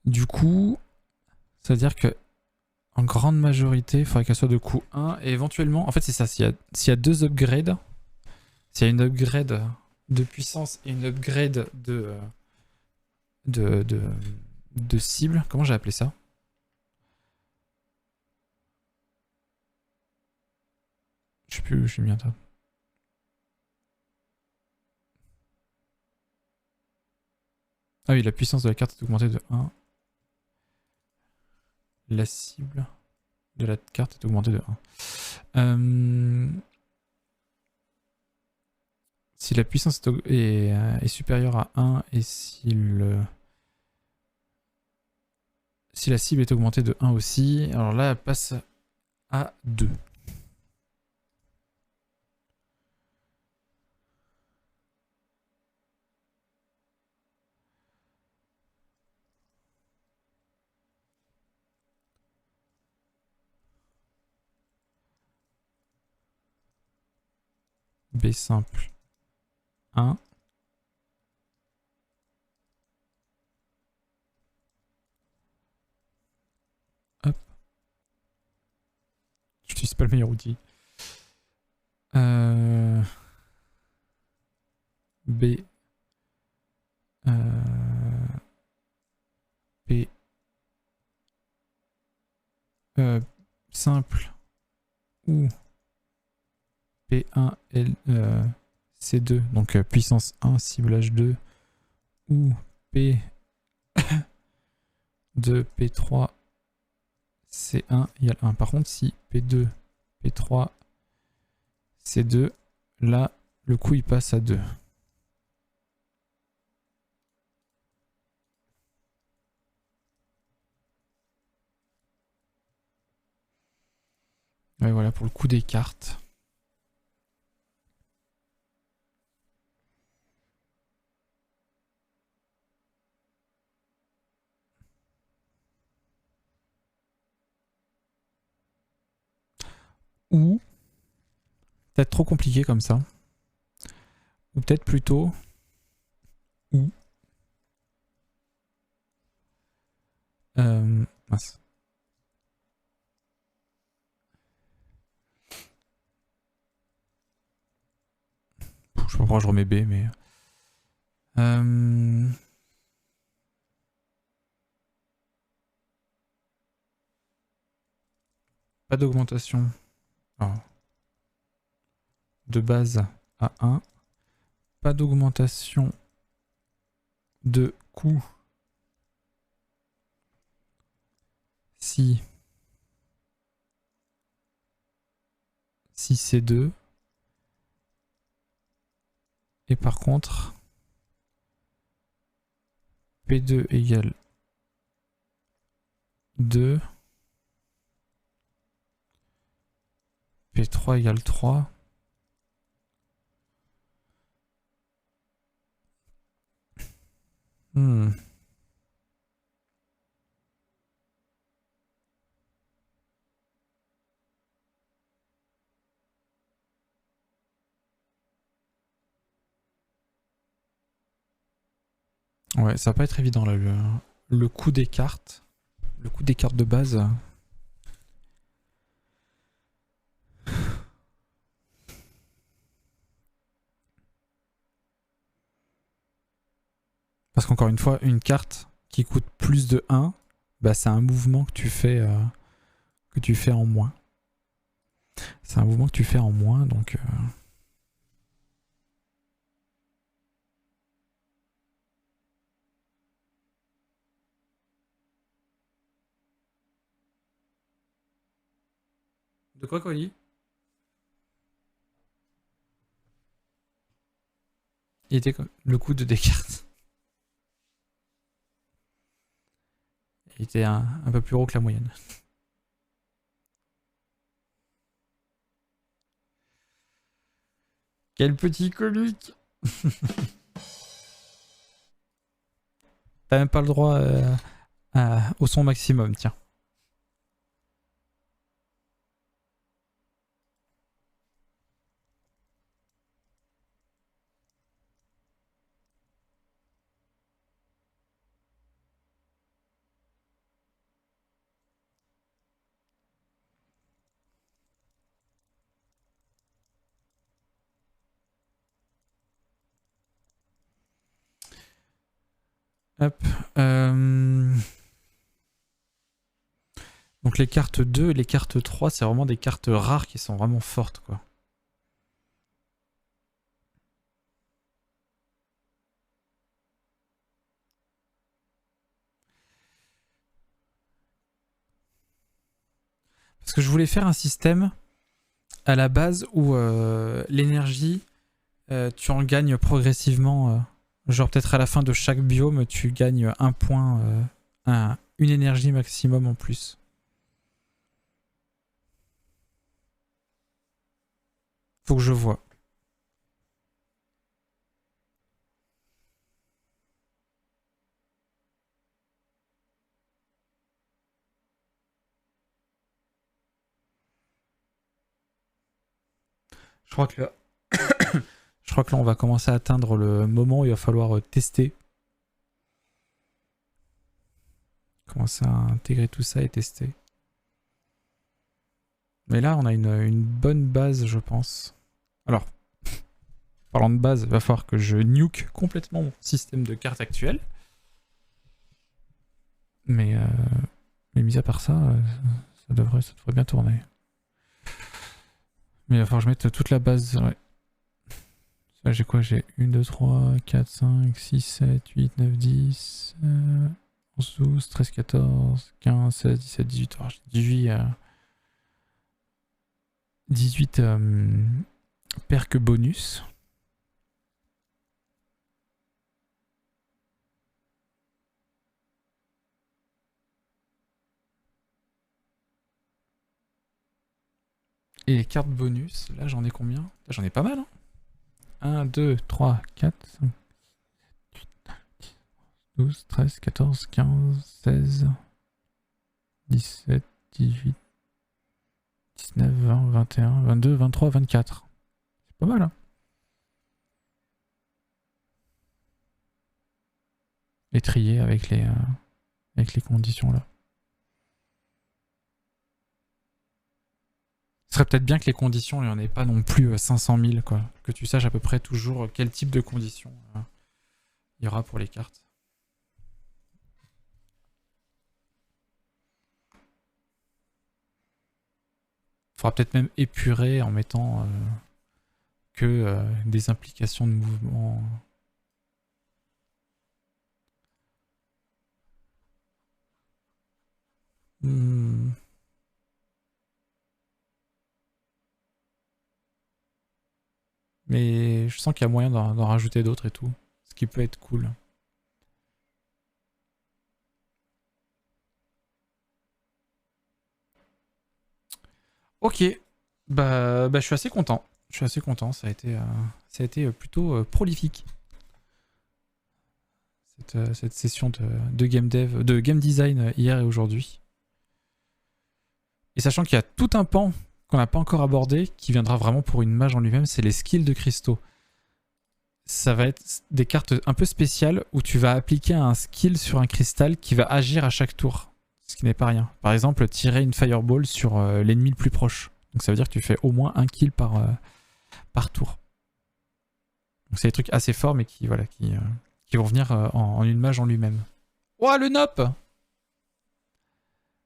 Du coup, ça veut dire que en grande majorité, il faudrait qu'elle soit de coup 1. Et éventuellement, en fait c'est ça, s'il y a 2 upgrades, s'il y a une upgrade de puissance et une upgrade de cible, comment j'ai appelé ça? Je sais plus où j'ai mis un tas. Ah oui, la puissance de la carte est augmentée de 1. La cible de la carte est augmentée de 1. Si la puissance est supérieure à 1 et si la cible est augmentée de 1 aussi, alors là elle passe à 2. B simple 1. Hop. Je n'utilise pas le meilleur outil. B. P. Simple ou P1 L, C2, donc puissance 1, ciblage 2, ou P2, P3, C1 égale 1. Par contre, si P2, P3, C2, là, le coup il passe à 2. Ouais, voilà pour le coup des cartes. Ou peut-être trop compliqué comme ça. Ou peut-être plutôt ou mince. Je sais pas pourquoi je remets B, mais pas d'augmentation de base à 1. Pas d'augmentation de coût si c'est 2. Et par contre, P2 égale 2. P3 égale 3. Ouais, ça va pas être évident là, le coût des cartes. Le coût des cartes de base. Parce qu'encore une fois, une carte qui coûte plus de 1, bah c'est un mouvement que tu fais en moins. C'est un mouvement que tu fais en moins, donc... De quoi, Colis? Il était comme le coût de des cartes. Il était un peu plus gros que la moyenne. Quel petit comique. T'as même pas le droit au son maximum, tiens. Hop. Donc les cartes 2 et les cartes 3, c'est vraiment des cartes rares qui sont vraiment fortes, quoi. Parce que je voulais faire un système à la base où l'énergie, tu en gagnes progressivement. Genre peut-être à la fin de chaque biome, tu gagnes un point, une énergie maximum en plus. Faut que je vois. Je crois que là... je crois que là, on va commencer à atteindre le moment où il va falloir tester. Commencer à intégrer tout ça et tester. Mais là, on a une bonne base, je pense. Alors, parlant de base, il va falloir que je nuke complètement mon système de cartes actuel. Mais mis à part ça, ça devrait bien tourner. Mais il va falloir que je mette toute la base. Ouais. Ça, j'ai quoi? J'ai 1, 2, 3, 4, 5, 6, 7, 8, 9, 10, 11, 12, 13, 14, 15, 16, 17, 18. Alors, j'ai 18 perks bonus. Et les cartes bonus, là j'en ai combien? J'en ai pas mal, hein. 1, 2, 3, 4, 5, 8, 9, 10, 12, 13, 14, 15, 16, 17, 18, 19, 20, 21, 22, 23, 24. C'est pas mal, hein. Et trier avec les conditions là. Ce serait peut-être bien que les conditions, il n'y en ait pas non plus 500 000, quoi. Que tu saches à peu près toujours quel type de conditions il y aura pour les cartes. Faudra peut-être même épurer en mettant que des implications de mouvement. Mais je sens qu'il y a moyen d'en rajouter d'autres et tout. Ce qui peut être cool. Ok. Bah je suis assez content. Je suis assez content. Ça a été plutôt prolifique. Cette session de game dev, de game design hier et aujourd'hui. Et sachant qu'il y a tout un pan qu'on n'a pas encore abordé, qui viendra vraiment pour une mage en lui-même, c'est les skills de cristaux. Ça va être des cartes un peu spéciales où tu vas appliquer un skill sur un cristal qui va agir à chaque tour, ce qui n'est pas rien. Par exemple, tirer une fireball sur l'ennemi le plus proche. Donc ça veut dire que tu fais au moins un kill par tour. Donc c'est des trucs assez forts, mais qui vont venir en une mage en lui-même. Oh, le Nop!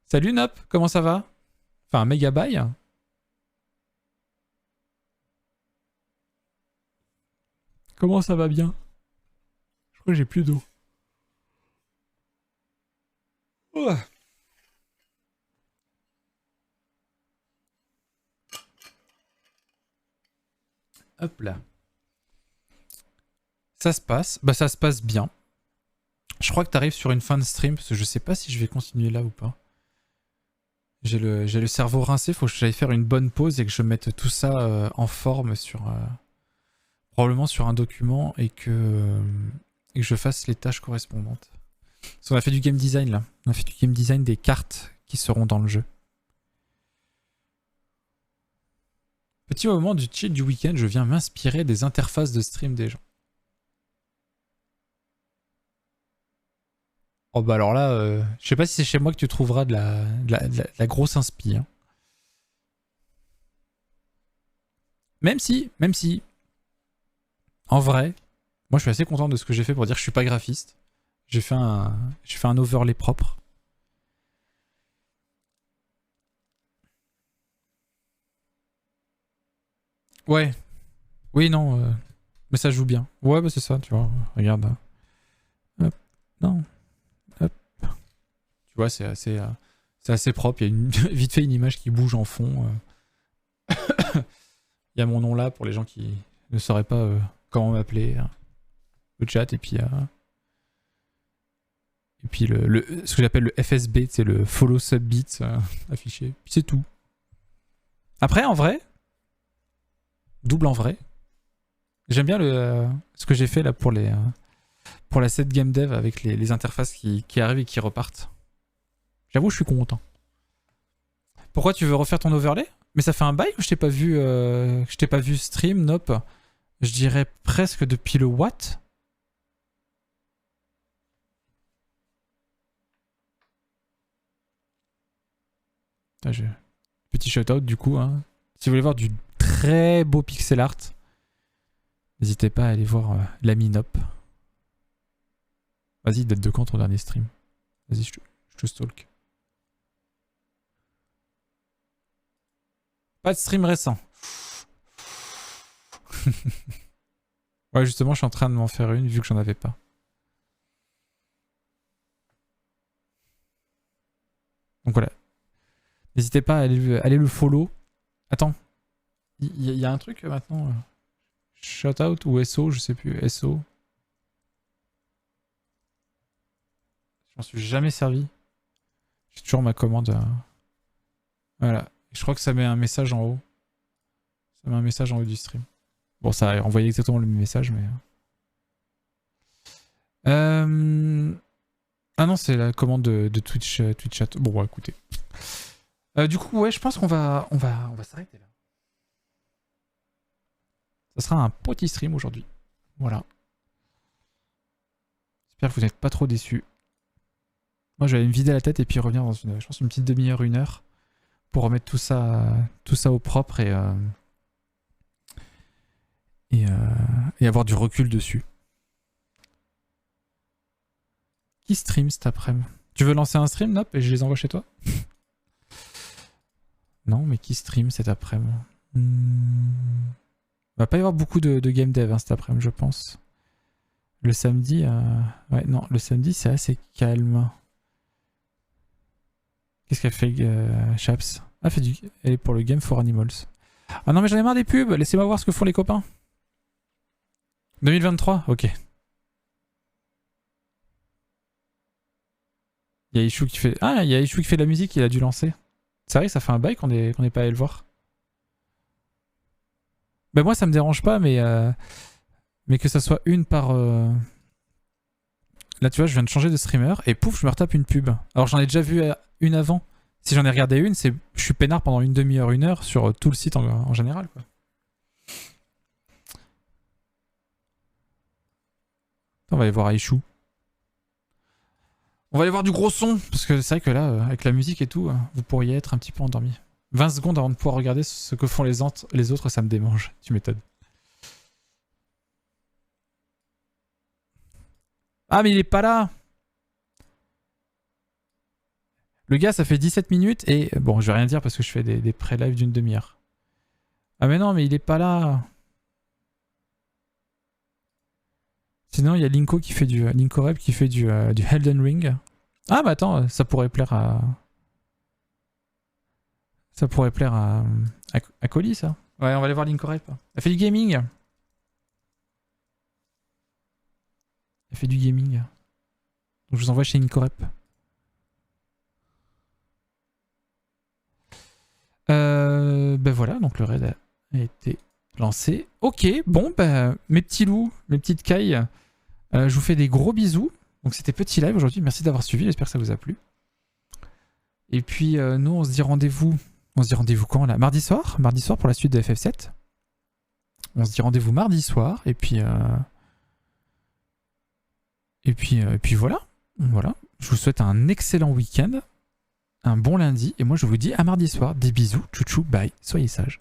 Salut Nop, comment ça va? Enfin, méga bye. Comment ça va bien? Je crois que j'ai plus d'eau. Oh. Hop là. Ça se passe. Bah ça se passe bien. Je crois que t'arrives sur une fin de stream, parce que je sais pas si je vais continuer là ou pas. J'ai le cerveau rincé, faut que j'aille faire une bonne pause et que je mette tout ça en forme sur... probablement sur un document et que je fasse les tâches correspondantes. Parce qu'on a fait du game design là. On a fait du game design des cartes qui seront dans le jeu. Petit moment du chill du week-end, je viens m'inspirer des interfaces de stream des gens. Oh bah alors là, je sais pas si c'est chez moi que tu trouveras de la grosse inspi. Hein. Même si, en vrai, moi je suis assez content de ce que j'ai fait pour dire que je suis pas graphiste. J'ai fait un overlay propre. Ouais. Oui, non. Mais ça joue bien. Ouais, bah c'est ça, tu vois. Regarde. Hop. Non. Hop. Tu vois, c'est assez propre. Il y a vite fait une image qui bouge en fond. Il y a mon nom là pour les gens qui ne sauraient pas comment m'appeler. Le chat et puis ce que j'appelle le FSB, c'est le follow sub beat affiché. Puis c'est tout. Après, en vrai, double en vrai, j'aime bien ce que j'ai fait là pour la set game dev avec les interfaces qui arrivent et qui repartent. J'avoue, je suis content. Pourquoi tu veux refaire ton overlay? Mais ça fait un bail que je t'ai pas vu, stream, nope. Je dirais presque depuis le what? Petit shout-out du coup. Hein. Si vous voulez voir du très beau pixel art, n'hésitez pas à aller voir l'ami Nop. Vas-y, date de quand ton dernier stream? Vas-y, je te stalk. Pas de stream récent. Ouais, justement, je suis en train de m'en faire une vu que j'en avais pas. Donc voilà. N'hésitez pas à aller le follow. Attends. Il y a un truc maintenant. Shoutout ou SO, je sais plus. SO. Je m'en suis jamais servi. J'ai toujours ma commande. Voilà. Et je crois que ça met un message en haut. Ça met un message en haut du stream. Bon, ça a envoyé exactement le même message, mais... Ah non, c'est la commande de Twitch chat. Bon, bah, écoutez. Du coup, ouais, je pense qu'on va s'arrêter là. Ça sera un petit stream aujourd'hui. Voilà. J'espère que vous n'êtes pas trop déçus. Moi, je vais me vider la tête et puis revenir dans je pense une petite demi-heure, 1 heure, pour remettre tout ça au propre et avoir du recul dessus. Qui stream cet après-midi? Tu veux lancer un stream, Nop, et je les envoie chez toi? Non, mais qui stream cet après-midi? Il va pas y avoir beaucoup de game dev cet après-midi, je pense. Le samedi, ouais, non, le samedi, c'est assez calme. Qu'est-ce qu'elle fait, Chaps? Ah, elle est pour le Game for Animals. Ah non, mais j'en ai marre des pubs, laissez-moi voir ce que font les copains. 2023, ok. Il y a Ishu qui fait... Ah, il y a Ishu qui fait de la musique, il a dû lancer. C'est vrai que ça fait un bail qu'on n'est pas allé le voir. Ben moi ça me dérange pas, mais que ça soit une par... Là tu vois, je viens de changer de streamer et pouf, je me retape une pub. Alors j'en ai déjà vu une avant. Si j'en ai regardé une, je suis peinard pendant une demi-heure, une heure sur tout le site en général, quoi. On va aller voir Aishu. On va aller voir du gros son, parce que c'est vrai que là, avec la musique et tout, vous pourriez être un petit peu endormi. 20 secondes avant de pouvoir regarder ce que font les autres, ça me démange. Tu m'étonnes. Ah, mais il est pas là! Le gars, ça fait 17 minutes et... Bon, je vais rien dire parce que je fais des pré-live d'une demi-heure. Ah mais non, mais il est pas là! Sinon, il y a Linko qui fait Linko Rep qui fait du Elden Ring. Ah, bah attends, ça pourrait plaire à... Ça pourrait plaire à Colis, ça. Ouais, on va aller voir Linko Rep. Elle fait du gaming. Elle fait du gaming. Donc je vous envoie chez Linko Rep. Ben voilà, donc le raid a été lancé. Ok, bon, bah, mes petits loups, mes petites cailles, je vous fais des gros bisous. Donc c'était petit live aujourd'hui, merci d'avoir suivi, j'espère que ça vous a plu. Et puis nous, on se dit rendez-vous. On se dit rendez-vous quand là? Mardi soir pour la suite de FF7. On se dit rendez-vous mardi soir, et puis voilà. Voilà. Je vous souhaite un excellent week-end, un bon lundi, et moi je vous dis à mardi soir. Des bisous, tchou tchou, bye, soyez sages.